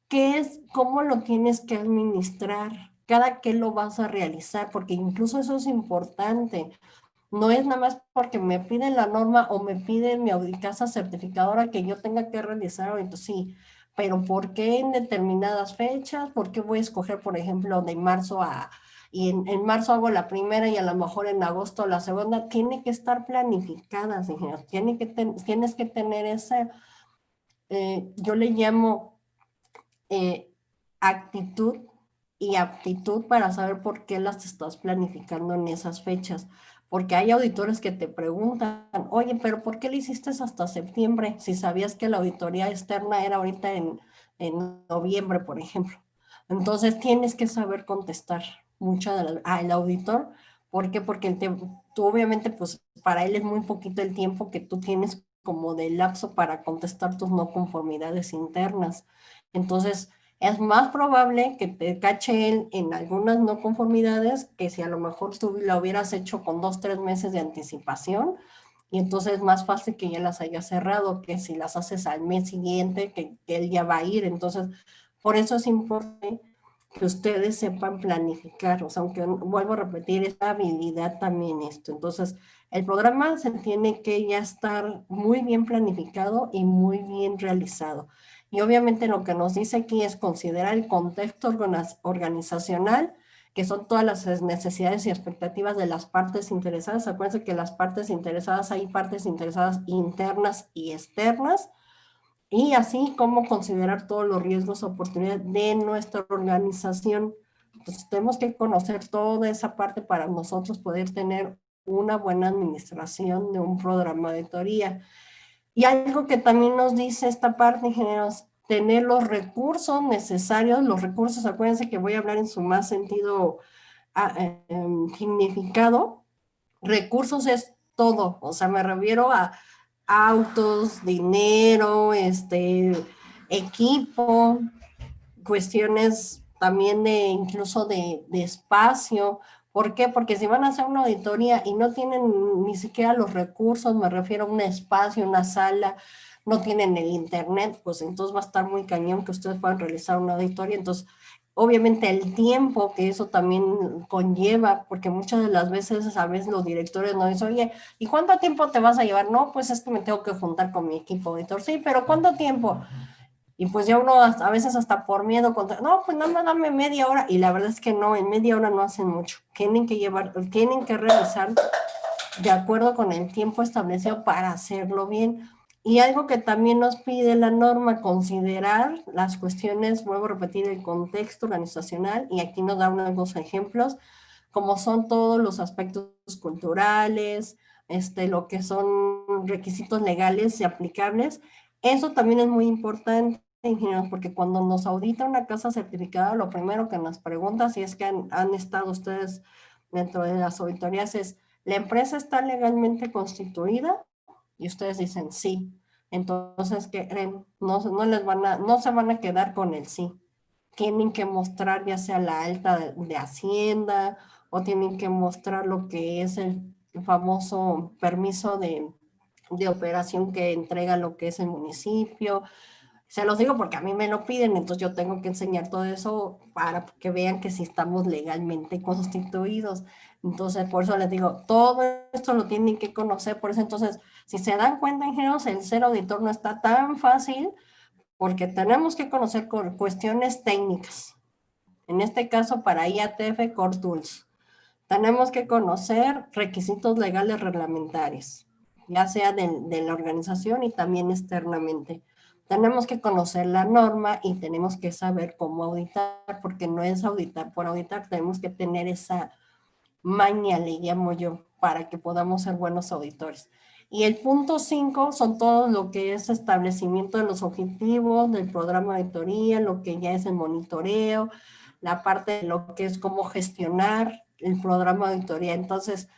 ¿qué es? ¿Cómo lo tienes que administrar? Cada qué lo vas a realizar, porque incluso eso es importante. No es nada más porque me piden la norma o me piden mi casa certificadora que yo tenga que realizar ahorita, sí, pero ¿por qué en determinadas fechas? ¿Por qué voy a escoger, por ejemplo, de marzo a... Y en marzo hago la primera y a lo mejor en agosto la segunda? Tiene que estar planificada, señor. Tienes que tener esa, yo le llamo actitud y aptitud para saber por qué las estás planificando en esas fechas. Porque hay auditores que te preguntan, oye, pero ¿por qué le hiciste hasta septiembre si sabías que la auditoría externa era ahorita en noviembre, por ejemplo? Entonces tienes que saber contestar mucho al auditor. ¿Por qué? Porque tú obviamente, pues para él es muy poquito el tiempo que tú tienes como de lapso para contestar tus no conformidades internas. Entonces, es más probable que te cache él en algunas no conformidades que si a lo mejor tú la hubieras hecho con 2, 3 meses de anticipación, y entonces es más fácil que ya las hayas cerrado que si las haces al mes siguiente, que él ya va a ir. Entonces, por eso es importante que ustedes sepan planificar, o sea, aunque vuelvo a repetir, esta habilidad también esto. Entonces, el programa se tiene que ya estar muy bien planificado y muy bien realizado. Y obviamente lo que nos dice aquí es considerar el contexto organizacional, que son todas las necesidades y expectativas de las partes interesadas. Acuérdense que las partes interesadas, hay partes interesadas internas y externas, y así como considerar todos los riesgos o oportunidades de nuestra organización. Entonces tenemos que conocer toda esa parte para nosotros poder tener una buena administración de un programa de auditoría. Y algo que también nos dice esta parte, ingenieros, tener los recursos necesarios, los recursos, acuérdense que voy a hablar en su más sentido significado. Recursos es todo, o sea, me refiero a autos, dinero, equipo, cuestiones también de incluso de espacio. ¿Por qué? Porque si van a hacer una auditoría y no tienen ni siquiera los recursos, me refiero a un espacio, una sala, no tienen el internet, pues entonces va a estar muy cañón que ustedes puedan realizar una auditoría. Entonces, obviamente el tiempo que eso también conlleva, porque muchas de las veces, a veces los directores nos dicen, oye, ¿y cuánto tiempo te vas a llevar? No, pues es que me tengo que juntar con mi equipo auditor. Sí, pero ¿cuánto tiempo? Y pues ya uno a veces hasta por miedo, no, pues nada más dame media hora. Y la verdad es que no, en media hora no hacen mucho. Tienen que revisar de acuerdo con el tiempo establecido para hacerlo bien. Y algo que también nos pide la norma, considerar las cuestiones, vuelvo a repetir, el contexto organizacional, y aquí nos da unos ejemplos, como son todos los aspectos culturales, lo que son requisitos legales y aplicables. Eso también es muy importante, ingenieros, porque cuando nos audita una casa certificada, lo primero que nos pregunta, si es que han estado ustedes dentro de las auditorías, es, ¿la empresa está legalmente constituida? Y ustedes dicen sí. Entonces, ¿qué creen? No se van a quedar con el sí. Tienen que mostrar ya sea la alta de Hacienda, o tienen que mostrar lo que es el famoso permiso de operación que entrega lo que es el municipio. Se los digo porque a mí me lo piden, entonces yo tengo que enseñar todo eso para que vean que sí estamos legalmente constituidos. Entonces, por eso les digo, todo esto lo tienen que conocer. Por eso, entonces, si se dan cuenta, ingenieros, el ser auditor no está tan fácil, porque tenemos que conocer cuestiones técnicas. En este caso, para IATF Core Tools. Tenemos que conocer requisitos legales reglamentarios, ya sea de la organización y también externamente. Tenemos que conocer la norma y tenemos que saber cómo auditar, porque no es auditar por auditar, tenemos que tener esa maña, le llamo yo, para que podamos ser buenos auditores. Y el punto 5 son todo lo que es establecimiento de los objetivos del programa de auditoría, lo que ya es el monitoreo, la parte de lo que es cómo gestionar el programa de auditoría. Entonces,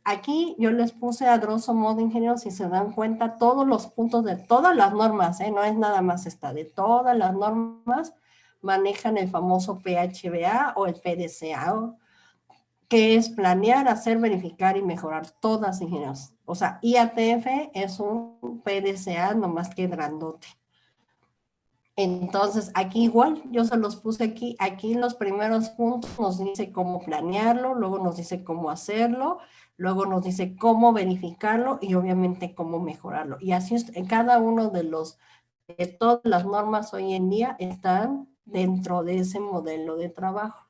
aquí yo les puse a grosso modo, ingenieros, si se dan cuenta, todos los puntos de todas las normas, no es nada más esta, de todas las normas manejan el famoso PHBA o el PDCA, que es planear, hacer, verificar y mejorar todas, ingenieros. O sea, IATF es un PDCA nomás que grandote. Entonces, aquí igual, yo se los puse aquí. Aquí en los primeros puntos nos dice cómo planearlo, luego nos dice cómo hacerlo, luego nos dice cómo verificarlo y obviamente cómo mejorarlo. Y así es, en cada uno de todas las normas hoy en día están dentro de ese modelo de trabajo.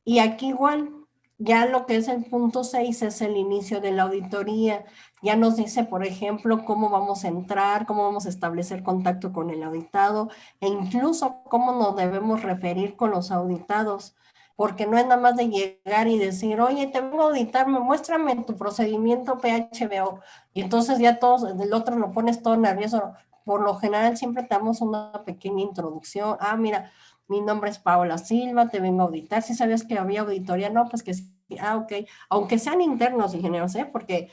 Y aquí igual, ya lo que es el punto 6 es el inicio de la auditoría. Ya nos dice, por ejemplo, cómo vamos a entrar, cómo vamos a establecer contacto con el auditado e incluso cómo nos debemos referir con los auditados. Porque no es nada más de llegar y decir, oye, te vengo a auditar, muéstrame tu procedimiento PHBO. Y entonces ya todos, el otro lo pones todo nervioso. por lo general siempre te damos una pequeña introducción. Ah, mira, mi nombre es Paola Silva, te vengo a auditar. Si sabías que había auditoría, no, pues que sí. Ah, ok. Aunque sean internos ingenieros, ¿eh? Porque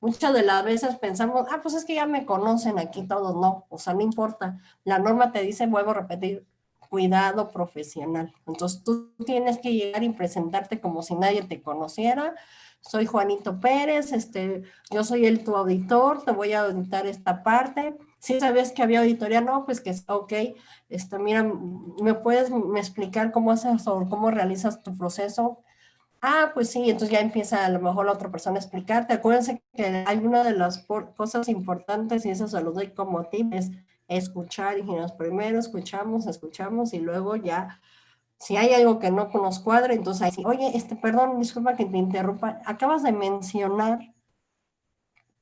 muchas de las veces pensamos, ah, pues es que ya me conocen aquí todos, no, o sea, no importa. La norma te dice, vuelvo a repetir, cuidado profesional. Entonces tú tienes que llegar y presentarte como si nadie te conociera. Soy Juanito Pérez, yo soy tu auditor, te voy a auditar esta parte. Si sabes que había auditoría, no, pues que está ok. Mira, ¿me puedes explicar cómo haces o cómo realizas tu proceso? Ah, pues sí, entonces ya empieza a lo mejor la otra persona a explicarte. Acuérdense que hay una de las cosas importantes, y eso se lo doy como tip, es escuchar, ingenieros. Primero escuchamos y luego ya, si hay algo que no nos cuadra, entonces ahí sí, oye, perdón, disculpa que te interrumpa, acabas de mencionar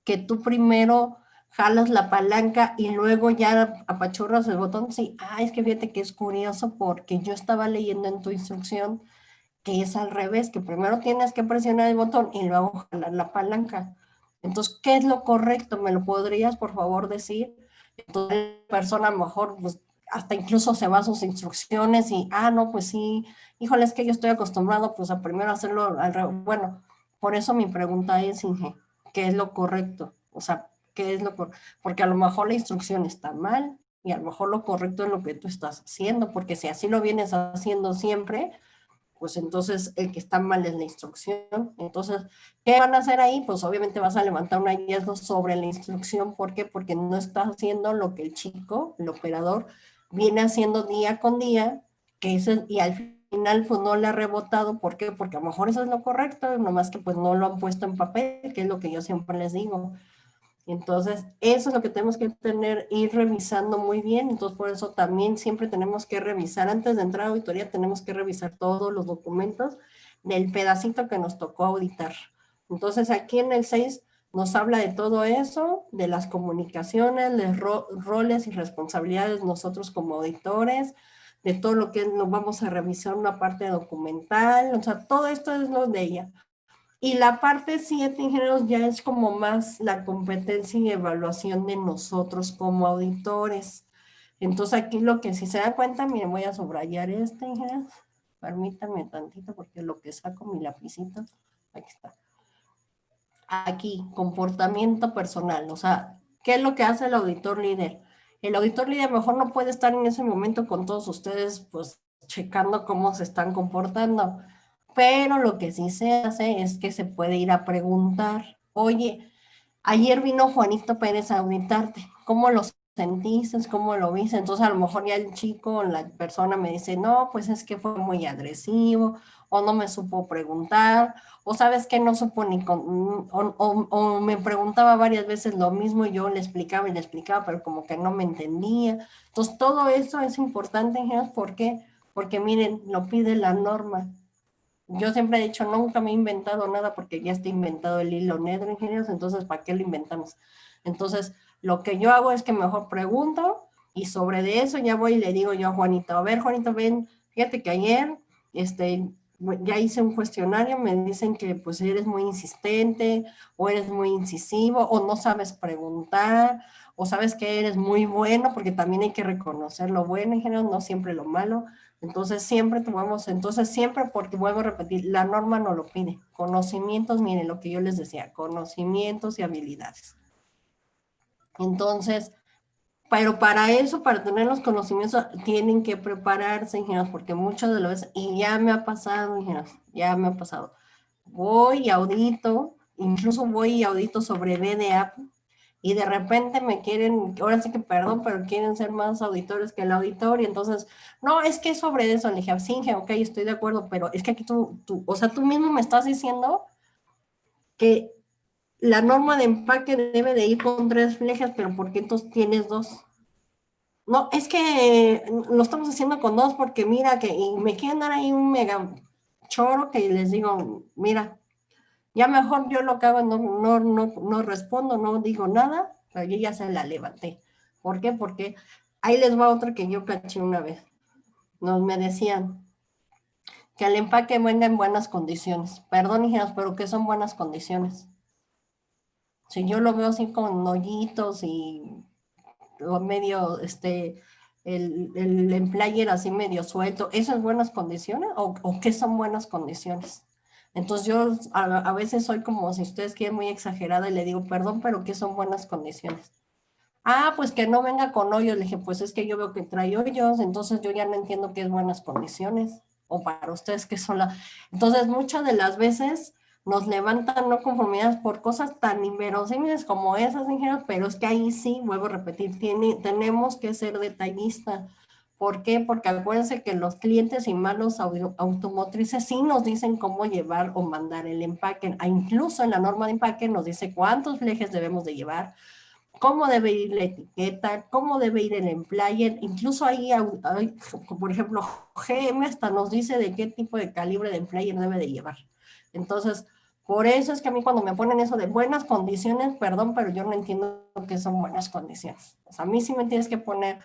que tú primero jalas la palanca y luego ya apachurras el botón. Sí, es que fíjate que es curioso porque yo estaba leyendo en tu instrucción que es al revés, que primero tienes que presionar el botón y luego jalar la palanca. Entonces, ¿qué es lo correcto? ¿Me lo podrías, por favor, decir? Entonces, la persona a lo mejor, pues, hasta incluso se va a sus instrucciones y, no, pues sí, híjole, es que yo estoy acostumbrado, pues, a primero hacerlo al revés. Bueno, por eso mi pregunta es, Inge, ¿qué es lo correcto? O sea, ¿qué es lo correcto? Porque a lo mejor la instrucción está mal y a lo mejor lo correcto es lo que tú estás haciendo, porque si así lo vienes haciendo siempre, pues entonces el que está mal es la instrucción. Entonces, ¿qué van a hacer ahí? Pues obviamente vas a levantar un hallazgo sobre la instrucción. ¿Por qué? Porque no está haciendo lo que el chico, el operador, viene haciendo día con día, y al final pues no le ha rebotado. ¿Por qué? Porque a lo mejor eso es lo correcto, nomás que pues no lo han puesto en papel, que es lo que yo siempre les digo. Entonces, eso es lo que tenemos que ir revisando muy bien. Entonces, por eso también siempre tenemos que revisar, antes de entrar a auditoría, tenemos que revisar todos los documentos del pedacito que nos tocó auditar. Entonces, aquí en el 6 nos habla de todo eso, de las comunicaciones, de roles y responsabilidades nosotros como auditores, de todo lo que nos vamos a revisar, una parte documental, o sea, todo esto es lo de ella. Y la parte 7, ingenieros, ya es como más la competencia y evaluación de nosotros como auditores. Entonces aquí lo que si se dan cuenta, miren, voy a subrayar ingenieros. Permítanme tantito porque lo que saco mi lapicito, aquí está. Aquí, comportamiento personal, o sea, ¿qué es lo que hace el auditor líder? El auditor líder mejor no puede estar en ese momento con todos ustedes, pues, checando cómo se están comportando, pero lo que sí se hace es que se puede ir a preguntar, oye, ayer vino Juanito Pérez a auditarte, ¿cómo lo sentiste? ¿Cómo lo viste? Entonces a lo mejor ya el chico, la persona me dice, no, pues es que fue muy agresivo, o no me supo preguntar, o sabes que no supo ni o me preguntaba varias veces lo mismo y yo le explicaba y le explicaba, pero como que no me entendía. Entonces todo eso es importante, ingenieros, ¿por qué? Porque miren, lo pide la norma. Yo siempre he dicho, nunca me he inventado nada porque ya está inventado el hilo negro, ingenieros, entonces, ¿para qué lo inventamos? Entonces, lo que yo hago es que mejor pregunto y sobre de eso ya voy y le digo yo a Juanito, a ver, Juanito, ven, fíjate que ayer, ya hice un cuestionario, me dicen que pues eres muy insistente, o eres muy incisivo, o no sabes preguntar, o sabes que eres muy bueno, porque también hay que reconocer lo bueno, ingenieros, no siempre lo malo. Entonces siempre, porque vuelvo a repetir, la norma no lo pide. Conocimientos, miren lo que yo les decía, conocimientos y habilidades. Entonces, pero para eso, para tener los conocimientos, tienen que prepararse, ingenieros, porque muchas de las veces, y ya me ha pasado, ingenieros, ya me ha pasado, voy y audito, incluso voy y audito sobre BDA, y de repente me quieren, ahora sí que perdón, pero quieren ser más auditores que el auditor, y entonces, no, es que sobre eso, le dije, sí, ok, estoy de acuerdo, pero es que aquí o sea, tú mismo me estás diciendo que la norma de empaque debe de ir con 3 flejas, pero ¿por qué entonces tienes 2? No, es que lo estamos haciendo con 2 porque mira que, y me quieren dar ahí un mega choro que les digo, mira, ya mejor yo lo que hago, no respondo, no digo nada, pero yo ya se la levanté. ¿Por qué? Porque ahí les va otra que yo caché una vez. Me decían que el empaque venga en buenas condiciones. Perdón, hijas, pero ¿qué son buenas condiciones? Si yo lo veo así con hoyitos y medio, el emplayer así medio suelto, ¿eso es buenas condiciones o qué son buenas condiciones? Entonces yo a veces soy como, si ustedes quieren, muy exagerada y le digo, perdón, pero ¿qué son buenas condiciones? Ah, pues que no venga con hoyos. Le dije, pues es que yo veo que trae hoyos, entonces yo ya no entiendo qué es buenas condiciones. O para ustedes qué son las... Entonces muchas de las veces nos levantan no conformidades por cosas tan inverosímiles como esas, ingenieros, pero es que ahí sí, vuelvo a repetir, tenemos que ser detallistas. ¿Por qué? Porque acuérdense que los clientes y malos automotrices sí nos dicen cómo llevar o mandar el empaque. Incluso en la norma de empaque nos dice cuántos flejes debemos de llevar, cómo debe ir la etiqueta, cómo debe ir el emplayer, incluso ahí, por ejemplo, GM hasta nos dice de qué tipo de calibre de emplayer debe de llevar. Entonces, por eso es que a mí cuando me ponen eso de buenas condiciones, perdón, pero yo no entiendo qué son buenas condiciones. O sea, a mí sí me tienes que poner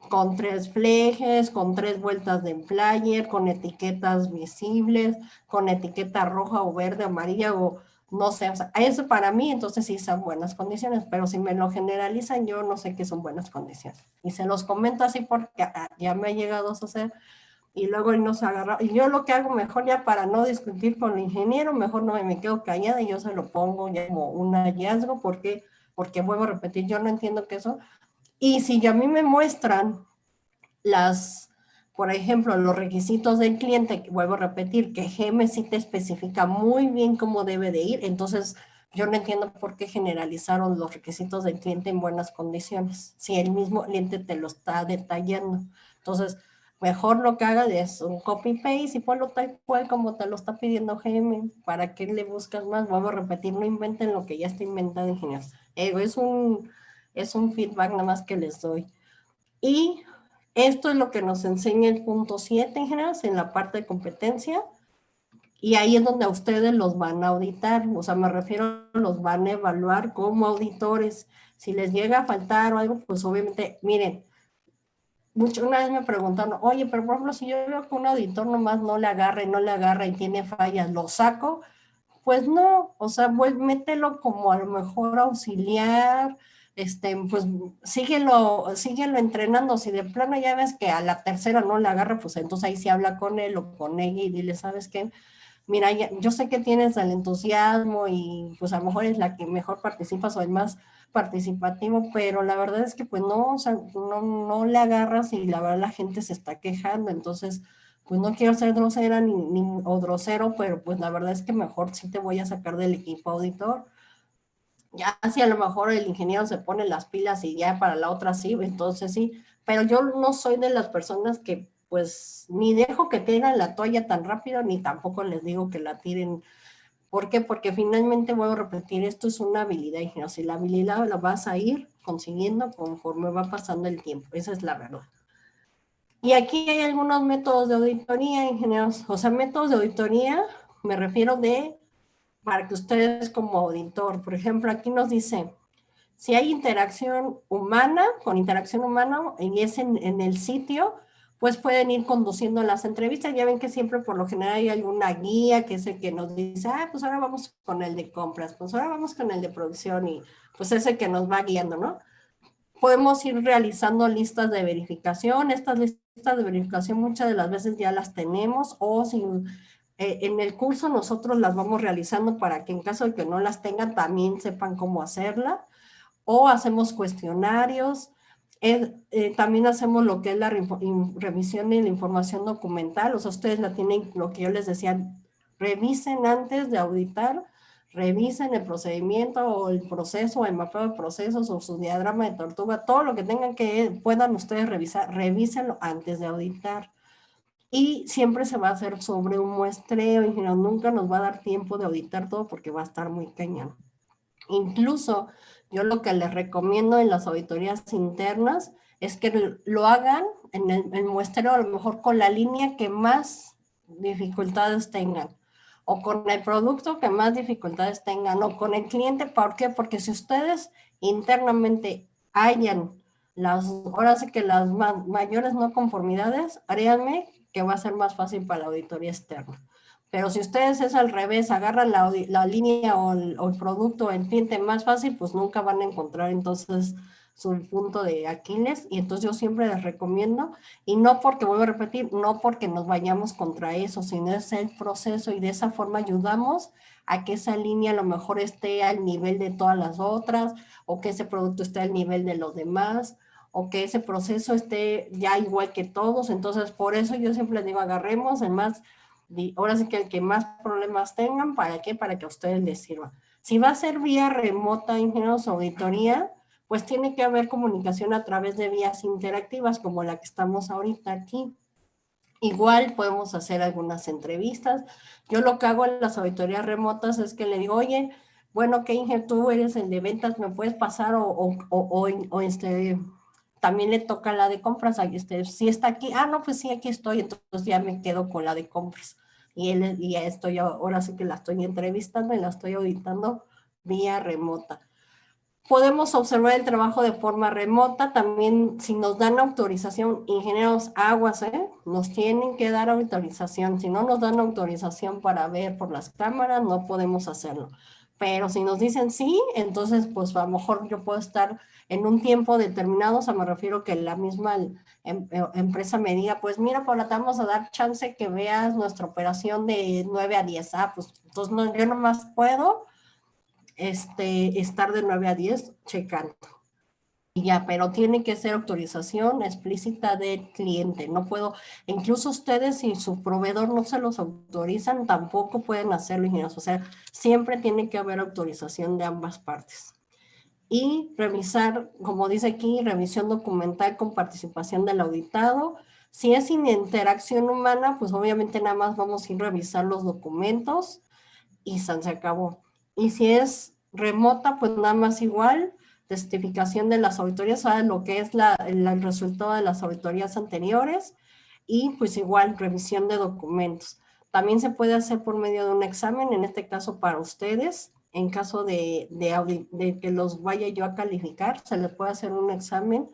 con 3 flejes, con 3 vueltas de emplayer, con etiquetas visibles, con etiqueta roja o verde, amarilla o no sé, o sea, eso para mí entonces sí son buenas condiciones, pero si me lo generalizan yo no sé qué son buenas condiciones. Y se los comento así porque ya me ha llegado a suceder y luego él no se agarra. Y yo lo que hago mejor ya para no discutir con el ingeniero, mejor no me quedo callada y yo se lo pongo ya como un hallazgo porque vuelvo a repetir, yo no entiendo qué eso. Y si a mí me muestran por ejemplo, los requisitos del cliente, vuelvo a repetir, que GM sí te especifica muy bien cómo debe de ir, entonces yo no entiendo por qué generalizaron los requisitos del cliente en buenas condiciones, si el mismo cliente te lo está detallando. Entonces, mejor lo que haga es un copy-paste y ponlo tal cual como te lo está pidiendo GM. ¿Para qué le buscas más? Vuelvo a repetir, no inventen lo que ya está inventado, ingenieros. Es un feedback nada más que les doy. Y esto es lo que nos enseña el punto 7 en general, en la parte de competencia, y ahí es donde a ustedes los van a auditar, o sea, me refiero, los van a evaluar como auditores. Si les llega a faltar o algo, pues obviamente, miren, una vez me preguntaron, oye, pero por ejemplo, si yo veo que un auditor nomás no le agarra y no le agarra y tiene fallas, ¿lo saco? Pues no, o sea, mételo como a lo mejor auxiliar, pues síguelo entrenando. Si de plano ya ves que a la tercera no le agarra, pues entonces ahí sí habla con él o con ella y dile, ¿sabes qué? Mira, yo sé que tienes el entusiasmo y pues a lo mejor es la que mejor participas o el más participativo, pero la verdad es que pues no, o sea, no le agarras y la verdad la gente se está quejando, entonces pues no quiero ser grosera o grosero, pero pues la verdad es que mejor sí te voy a sacar del equipo auditor. Ya si a lo mejor el ingeniero se pone las pilas y ya para la otra sí, entonces sí, pero yo no soy de las personas que pues ni dejo que tiren la toalla tan rápido, ni tampoco les digo que la tiren. ¿Por qué? Porque finalmente, vuelvo a repetir, esto es una habilidad, ingeniero. Si la habilidad la vas a ir consiguiendo conforme va pasando el tiempo, esa es la verdad. Y aquí hay algunos métodos de auditoría, ingenieros. O sea, métodos de auditoría, me refiero para que ustedes como auditor, por ejemplo, aquí nos dice, si hay interacción humana, con interacción humana, y es en el sitio, pues pueden ir conduciendo las entrevistas. Ya ven que siempre por lo general hay alguna guía que es el que nos dice, pues ahora vamos con el de compras, pues ahora vamos con el de producción y pues es el que nos va guiando, ¿no? Podemos ir realizando listas de verificación. Estas listas de verificación muchas de las veces ya las tenemos o si en el curso nosotros las vamos realizando para que en caso de que no las tengan también sepan cómo hacerla. O hacemos cuestionarios, también hacemos lo que es la revisión de la información documental, o sea, ustedes la tienen, lo que yo les decía, revisen antes de auditar, revisen el procedimiento o el proceso, el mapeo de procesos o su diagrama de tortuga, todo lo que tengan que puedan ustedes revisar, revísenlo antes de auditar. Y siempre se va a hacer sobre un muestreo, ingeniero, nunca nos va a dar tiempo de auditar todo porque va a estar muy cañón. Incluso yo lo que les recomiendo en las auditorías internas es que lo hagan en el muestreo a lo mejor con la línea que más dificultades tengan o con el producto que más dificultades tengan o con el cliente. ¿Por qué? Porque si ustedes internamente hallan ahora sí que las mayores no conformidades, créanme que va a ser más fácil para la auditoría externa. Pero si ustedes es al revés, agarran la línea o el producto, el cliente más fácil, pues nunca van a encontrar entonces su punto de Aquiles, y entonces yo siempre les recomiendo, y no porque, vuelvo a repetir, no porque nos vayamos contra eso, sino es el proceso, y de esa forma ayudamos a que esa línea a lo mejor esté al nivel de todas las otras, o que ese producto esté al nivel de los demás, o que ese proceso esté ya igual que todos. Entonces por eso yo siempre les digo, agarremos el más, ahora sí que el que más problemas tengan, ¿para qué? Para que a ustedes les sirva. Si va a ser vía remota, ingenieros, auditoría, pues tiene que haber comunicación a través de vías interactivas como la que estamos ahorita aquí. Igual podemos hacer algunas entrevistas. Yo lo que hago en las auditorías remotas es que le digo, oye, bueno, ¿qué Inge, tú eres el de ventas, me puedes pasar? También le toca la de compras, si está aquí, no, pues sí, aquí estoy, entonces ya me quedo con la de compras. Y ya estoy, ahora sí que la estoy entrevistando y la estoy auditando vía remota. Podemos observar el trabajo de forma remota, también si nos dan autorización, ingenieros, aguas, nos tienen que dar autorización. Si no nos dan autorización para ver por las cámaras, no podemos hacerlo. Pero si nos dicen sí, entonces pues a lo mejor yo puedo estar en un tiempo determinado, o sea, me refiero que la misma empresa me diga, pues mira, Paula, te vamos a dar chance que veas nuestra operación de 9 a 10. Pues entonces no, yo nomás puedo estar de 9 a 10 checando. Y ya, pero tiene que ser autorización explícita del cliente. No puedo, incluso ustedes, si su proveedor no se los autorizan, tampoco pueden hacerlo, ingenieros. O sea, siempre tiene que haber autorización de ambas partes. Y revisar, como dice aquí, revisión documental con participación del auditado. Si es sin interacción humana, pues obviamente nada más vamos a ir a revisar los documentos y se acabó. Y si es remota, pues nada más igual, testificación de las auditorías, ¿sabes? Lo que es el resultado de las auditorías anteriores, y pues igual revisión de documentos. También se puede hacer por medio de un examen, en este caso para ustedes, en caso de que los vaya yo a calificar, se les puede hacer un examen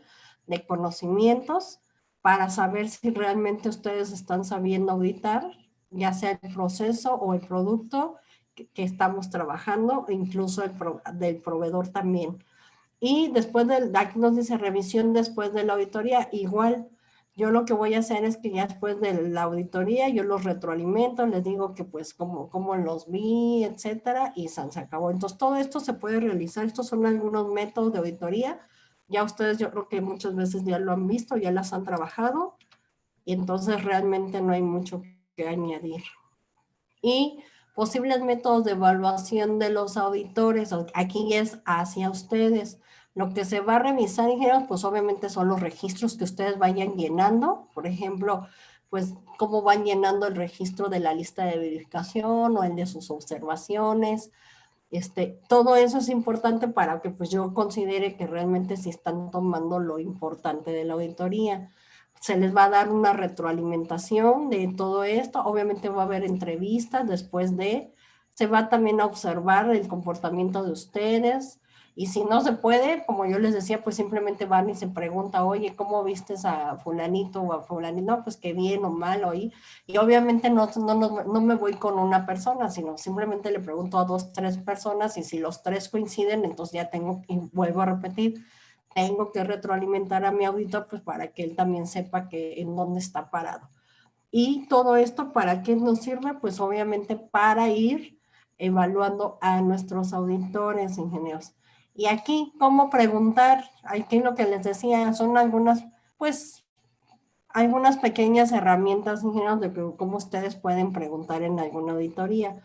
de conocimientos para saber si realmente ustedes están sabiendo auditar, ya sea el proceso o el producto que estamos trabajando, incluso del proveedor también. Y después aquí nos dice revisión después de la auditoría, igual yo lo que voy a hacer es que ya después de la auditoría yo los retroalimento, les digo que pues cómo los vi, etcétera, y se acabó. Entonces todo esto se puede realizar, estos son algunos métodos de auditoría, ya ustedes yo creo que muchas veces ya lo han visto, ya las han trabajado, y entonces realmente no hay mucho que añadir. Y posibles métodos de evaluación de los auditores, aquí es hacia ustedes. Lo que se va a revisar, ingenieros, pues obviamente son los registros que ustedes vayan llenando. Por ejemplo, pues cómo van llenando el registro de la lista de verificación o el de sus observaciones. Todo eso es importante para que pues yo considere que realmente sí están tomando lo importante de la auditoría. Se les va a dar una retroalimentación de todo esto, obviamente va a haber entrevistas se va también a observar el comportamiento de ustedes, y si no se puede, como yo les decía, pues simplemente van y se pregunta, oye, ¿cómo vistes a fulanito o a fulanito? No, pues que bien o mal, y obviamente no me voy con una persona, sino simplemente le pregunto a 2, 3 personas, y si los 3 coinciden, entonces ya y vuelvo a repetir, tengo que retroalimentar a mi auditor, pues para que él también sepa en dónde está parado. Y todo esto, ¿para qué nos sirve? Pues obviamente para ir evaluando a nuestros auditores, ingenieros. Y aquí, ¿cómo preguntar? Aquí lo que les decía, son pues, algunas pequeñas herramientas, ingenieros, de cómo ustedes pueden preguntar en alguna auditoría.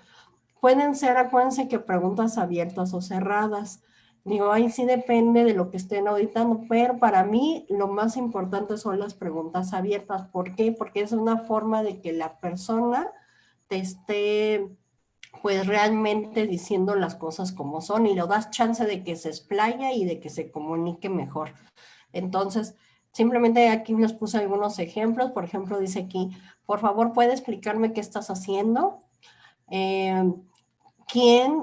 Pueden ser, acuérdense que preguntas abiertas o cerradas. Digo, ahí sí depende de lo que estén auditando, pero para mí lo más importante son las preguntas abiertas. ¿Por qué? Porque es una forma de que la persona te esté pues realmente diciendo las cosas como son, y le das chance de que se explaya y de que se comunique mejor. Entonces, simplemente aquí les puse algunos ejemplos. Por ejemplo, dice aquí, por favor, ¿puede explicarme qué estás haciendo? ¿Quién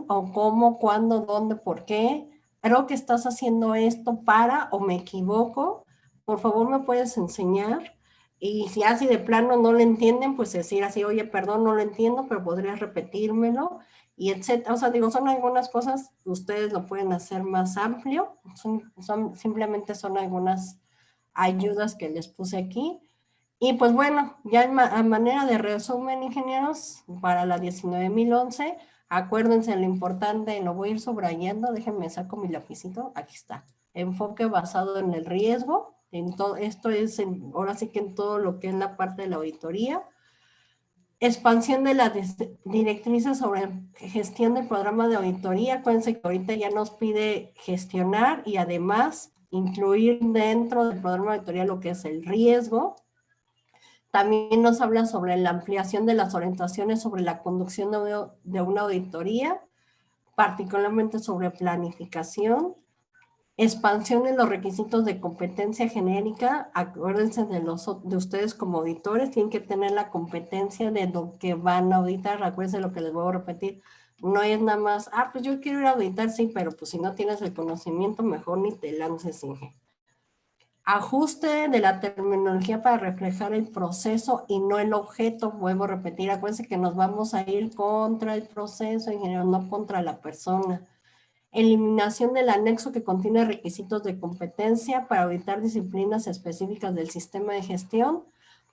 o cómo, cuándo, dónde, por qué? Creo que estás haciendo esto para, o me equivoco. Por favor, ¿me puedes enseñar? Y si así de plano no lo entienden, pues decir así, oye, perdón, no lo entiendo, pero podrías repetírmelo, y etcétera. O sea, digo, son algunas cosas que ustedes lo pueden hacer más amplio, simplemente son algunas ayudas que les puse aquí. Y pues bueno, ya a manera de resumen, ingenieros, para la 19.011, acuérdense lo importante, lo voy a ir subrayando, déjenme saco mi lapicito, aquí está. Enfoque basado en el riesgo, en todo, esto es ahora sí que en todo lo que es la parte de la auditoría. Expansión de las directrices sobre gestión del programa de auditoría. Acuérdense que ahorita ya nos pide gestionar y además incluir dentro del programa de auditoría lo que es el riesgo. También nos habla sobre la ampliación de las orientaciones sobre la conducción de una auditoría, particularmente sobre planificación, expansión de los requisitos de competencia genérica. Acuérdense de ustedes como auditores, tienen que tener la competencia de lo que van a auditar. Acuérdense lo que les voy a repetir. No es nada más, pues yo quiero ir a auditar, sí, pero pues si no tienes el conocimiento, mejor ni te lances, Inge. Ajuste de la terminología para reflejar el proceso y no el objeto. Vuelvo a repetir, acuérdense que nos vamos a ir contra el proceso, ingeniero, no contra la persona. Eliminación del anexo que contiene requisitos de competencia para auditar disciplinas específicas del sistema de gestión.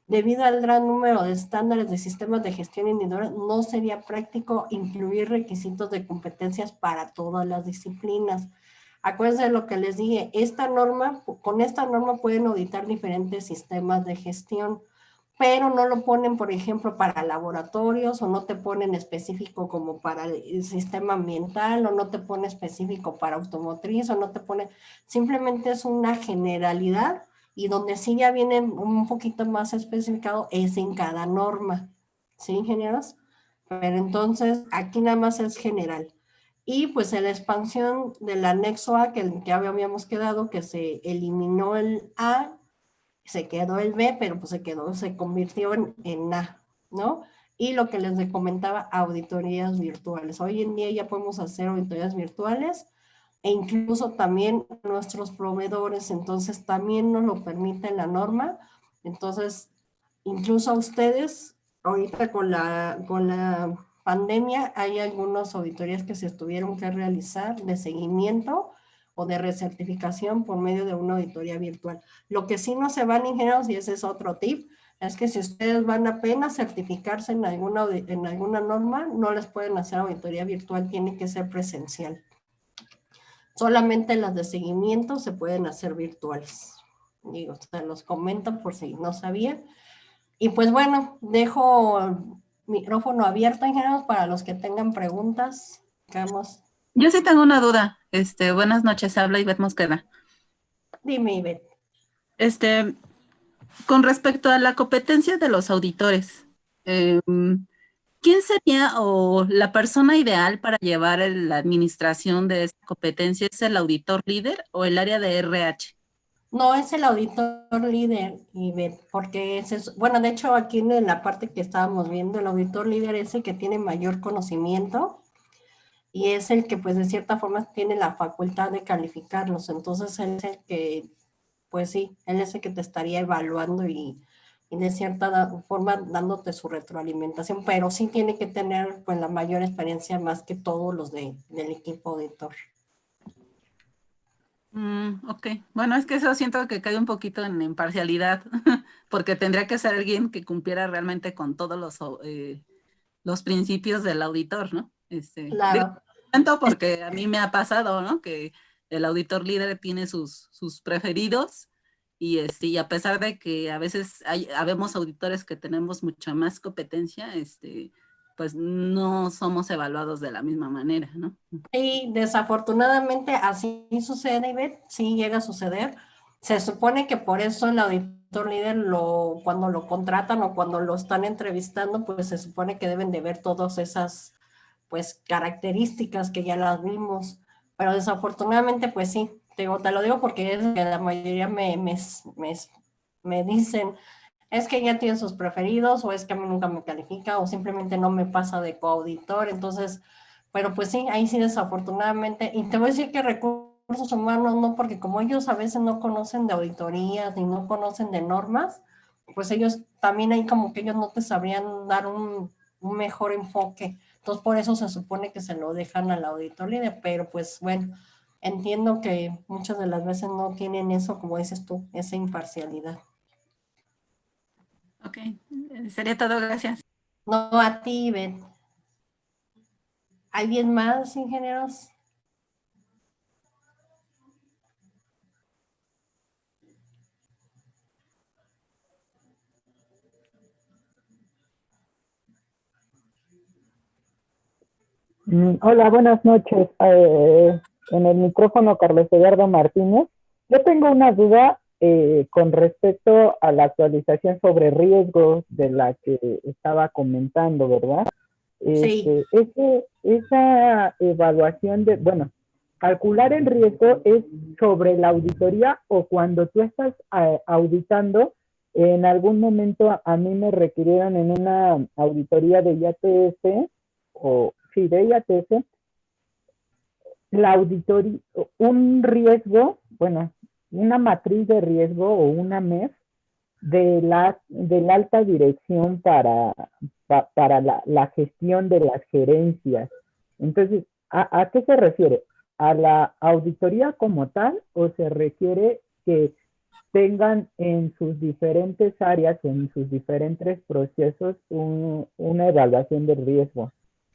Debido al gran número de estándares de sistemas de gestión individuales, no sería práctico incluir requisitos de competencias para todas las disciplinas. Acuérdense de lo que les dije, con esta norma pueden auditar diferentes sistemas de gestión, pero no lo ponen, por ejemplo, para laboratorios, o no te ponen específico como para el sistema ambiental, o no te pone específico para automotriz, o no te pone, simplemente es una generalidad, y donde sí ya viene un poquito más especificado es en cada norma, ¿sí, ingenieros? Pero entonces aquí nada más es general. Y pues en la expansión del anexo A, que ya habíamos quedado, que se eliminó el A, se quedó el B, pero pues se convirtió en A, ¿no? Y lo que les comentaba, auditorías virtuales. Hoy en día ya podemos hacer auditorías virtuales, e incluso también nuestros proveedores, entonces también nos lo permite la norma. Entonces, incluso a ustedes, ahorita con la pandemia, hay algunas auditorías que se tuvieron que realizar de seguimiento o de recertificación por medio de una auditoría virtual. Lo que sí no se van, ingenieros, y ese es otro tip, es que si ustedes van apenas a certificarse en alguna norma, no les pueden hacer auditoría virtual, tiene que ser presencial. Solamente las de seguimiento se pueden hacer virtuales. Digo, se los comento por si no sabían. Y pues bueno, dejo el micrófono abierto, ingenieros, para los que tengan preguntas. Vamos. Yo sí tengo una duda. Buenas noches, habla Ivette Mosqueda. Dime, Ivette. Con respecto a la competencia de los auditores, ¿quién sería o la persona ideal para llevar la administración de esta competencia? ¿Es el auditor líder o el área de RH? No, es el auditor líder, Ivette, porque bueno, de hecho aquí en la parte que estábamos viendo, el auditor líder es el que tiene mayor conocimiento y es el que pues de cierta forma tiene la facultad de calificarlos. Entonces él es el que, pues sí, él es el que te estaría evaluando y de cierta forma dándote su retroalimentación, pero sí tiene que tener pues la mayor experiencia más que todos los del equipo auditor. Ok, bueno, es que eso siento que cae un poquito en imparcialidad, porque tendría que ser alguien que cumpliera realmente con todos los principios del auditor, ¿no? Claro. Tanto porque a mí me ha pasado, ¿no? Que el auditor líder tiene sus preferidos y a pesar de que a veces habemos auditores que tenemos mucha más competencia, pues no somos evaluados de la misma manera, ¿no? Sí, desafortunadamente así sucede, Ivette, sí llega a suceder. Se supone que por eso el auditor líder cuando lo contratan o cuando lo están entrevistando, pues se supone que deben de ver todas esas pues características que ya las vimos. Pero desafortunadamente, pues sí, te lo digo porque es que la mayoría me dicen, es que ya tiene sus preferidos, o es que a mí nunca me califica, o simplemente no me pasa de coauditor. Entonces, pero pues sí, ahí sí desafortunadamente, y te voy a decir que recursos humanos no, porque como ellos a veces no conocen de auditorías ni no conocen de normas, pues ellos también ahí como que ellos no te sabrían dar un mejor enfoque. Entonces por eso se supone que se lo dejan al auditor líder, pero pues bueno, entiendo que muchas de las veces no tienen eso, como dices tú, esa imparcialidad. Ok, sería todo, gracias. No a ti, Ben. ¿Alguien más, ingenieros? Hola, buenas noches. En el micrófono Carlos Eduardo Martínez. Yo tengo una duda con respecto a la actualización sobre riesgos de la que estaba comentando, ¿verdad? Sí. Esa evaluación de, bueno, calcular el riesgo es sobre la auditoría o cuando tú estás auditando, en algún momento a mí me requirieron en una auditoría de IATF o sí, de IATF, la auditoría, un riesgo, bueno, una matriz de riesgo o una MEF de la alta dirección para la gestión de las gerencias. Entonces, ¿a qué se refiere? ¿A la auditoría como tal o se requiere que tengan en sus diferentes áreas, en sus diferentes procesos, una evaluación de riesgo?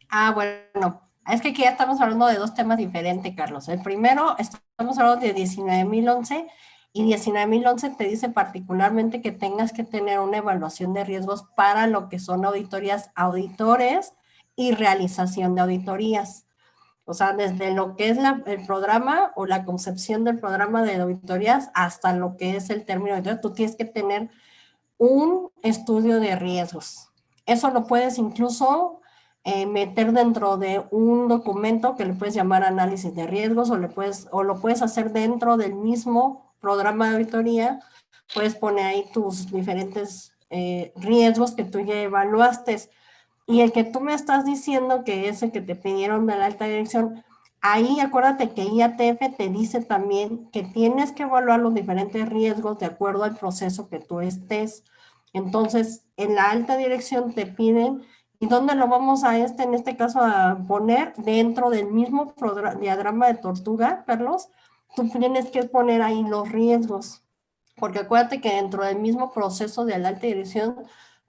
Ah, bueno, es que aquí ya estamos hablando de dos temas diferentes, Carlos. El primero, estamos hablando de 19.011 y 19.011 te dice particularmente que tengas que tener una evaluación de riesgos para lo que son auditorías, auditores y realización de auditorías. O sea, desde lo que es el programa o la concepción del programa de auditorías hasta lo que es el término de auditoría, tú tienes que tener un estudio de riesgos. Eso lo puedes incluso meter dentro de un documento que le puedes llamar análisis de riesgos o lo puedes hacer dentro del mismo programa de auditoría. Puedes poner ahí tus diferentes riesgos que tú ya evaluaste. Y el que tú me estás diciendo que es el que te pidieron de la alta dirección, ahí acuérdate que IATF te dice también que tienes que evaluar los diferentes riesgos de acuerdo al proceso que tú estés. Entonces, en la alta dirección te piden, ¿y dónde lo vamos en este caso, a poner? Dentro del mismo diagrama de tortuga, Carlos, tú tienes que poner ahí los riesgos. Porque acuérdate que dentro del mismo proceso de la alta dirección,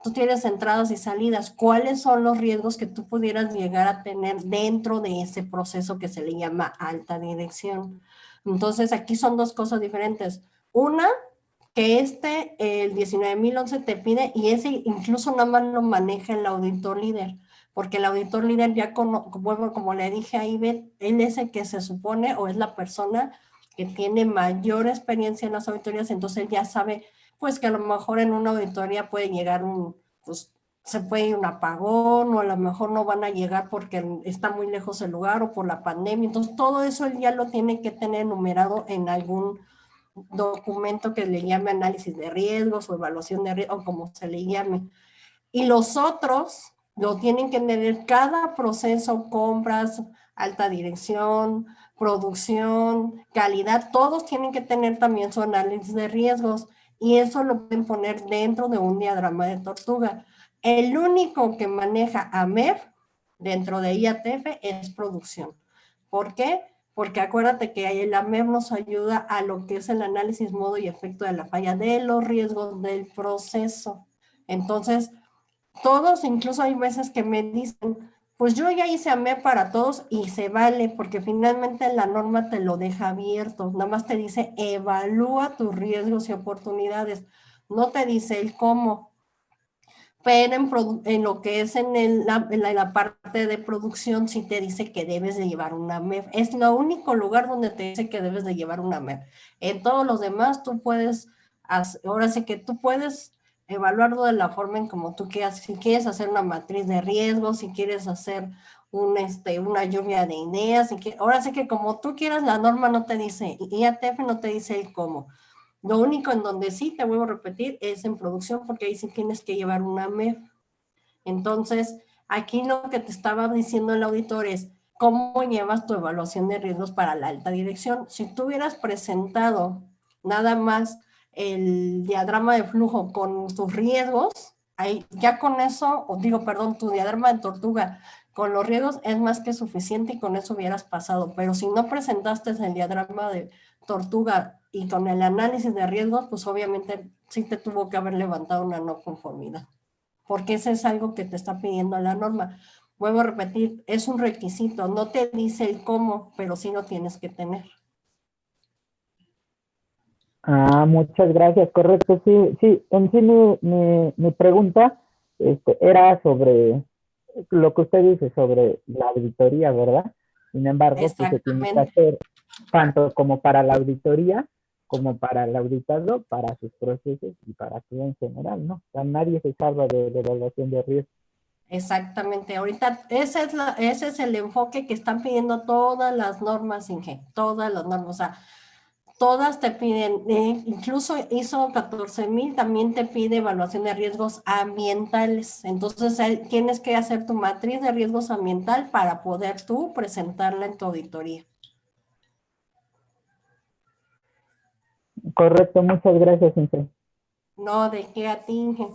tú tienes entradas y salidas. ¿Cuáles son los riesgos que tú pudieras llegar a tener dentro de ese proceso que se le llama alta dirección? Entonces, aquí son dos cosas diferentes. Una, que el 19.011 te pide, y ese incluso nada más lo maneja el auditor líder, porque el auditor líder ya, como le dije a Ivette, él es el que se supone o es la persona que tiene mayor experiencia en las auditorías, entonces él ya sabe, pues que a lo mejor en una auditoría puede llegar pues se puede ir un apagón, o a lo mejor no van a llegar porque está muy lejos el lugar o por la pandemia, entonces todo eso él ya lo tiene que tener enumerado en algún documento que le llame análisis de riesgos o evaluación de riesgos, o como se le llame. Y los otros lo tienen que tener cada proceso, compras, alta dirección, producción, calidad, todos tienen que tener también su análisis de riesgos, y eso lo pueden poner dentro de un diagrama de tortuga. El único que maneja AMER dentro de IATF es producción. ¿Por qué? Porque acuérdate que el AMER nos ayuda a lo que es el análisis, modo y efecto de la falla de los riesgos del proceso. Entonces, todos, incluso hay veces que me dicen, pues yo ya hice AMER para todos, y se vale, porque finalmente la norma te lo deja abierto, nada más te dice evalúa tus riesgos y oportunidades, no te dice el cómo. Pero en lo que es en la parte de producción sí te dice que debes de llevar una MEF. Es el único lugar donde te dice que debes de llevar una MEF. En todos los demás tú puedes, ahora sí que tú puedes evaluarlo de la forma en como tú quieras. Si quieres hacer una matriz de riesgos, si quieres hacer una lluvia de ideas, ahora sí que como tú quieras, la norma no te dice, IATF no te dice el cómo. Lo único en donde sí, te vuelvo a repetir, es en producción, porque ahí sí tienes que llevar una MEF. Entonces, aquí lo que te estaba diciendo el auditor es, ¿cómo llevas tu evaluación de riesgos para la alta dirección? Si tú hubieras presentado nada más el diagrama de flujo con tus riesgos, ahí, ya con eso, o digo, perdón, tu diagrama de tortuga con los riesgos es más que suficiente y con eso hubieras pasado. Pero si no presentaste el diagrama de tortuga y con el análisis de riesgos, pues obviamente sí te tuvo que haber levantado una no conformidad, porque eso es algo que te está pidiendo la norma. Vuelvo a repetir, es un requisito, no te dice el cómo, pero sí lo tienes que tener. Ah, muchas gracias, correcto, sí, sí, en sí mi pregunta era sobre lo que usted dice sobre la auditoría, ¿verdad? Sin embargo, pues se tiene que Exactamente. hacer tanto como para la auditoría, como para el auditado, para sus procesos y para todo en general, ¿no? O sea, nadie se salva de la evaluación de riesgo. Exactamente, ahorita ese es el enfoque que están pidiendo todas las normas, Inge, todas las normas, o sea, todas te piden, incluso ISO 14000 también te pide evaluación de riesgos ambientales, entonces tienes que hacer tu matriz de riesgos ambiental para poder tú presentarla en tu auditoría. Correcto, muchas gracias, Inge. No, de qué a ti, Inge.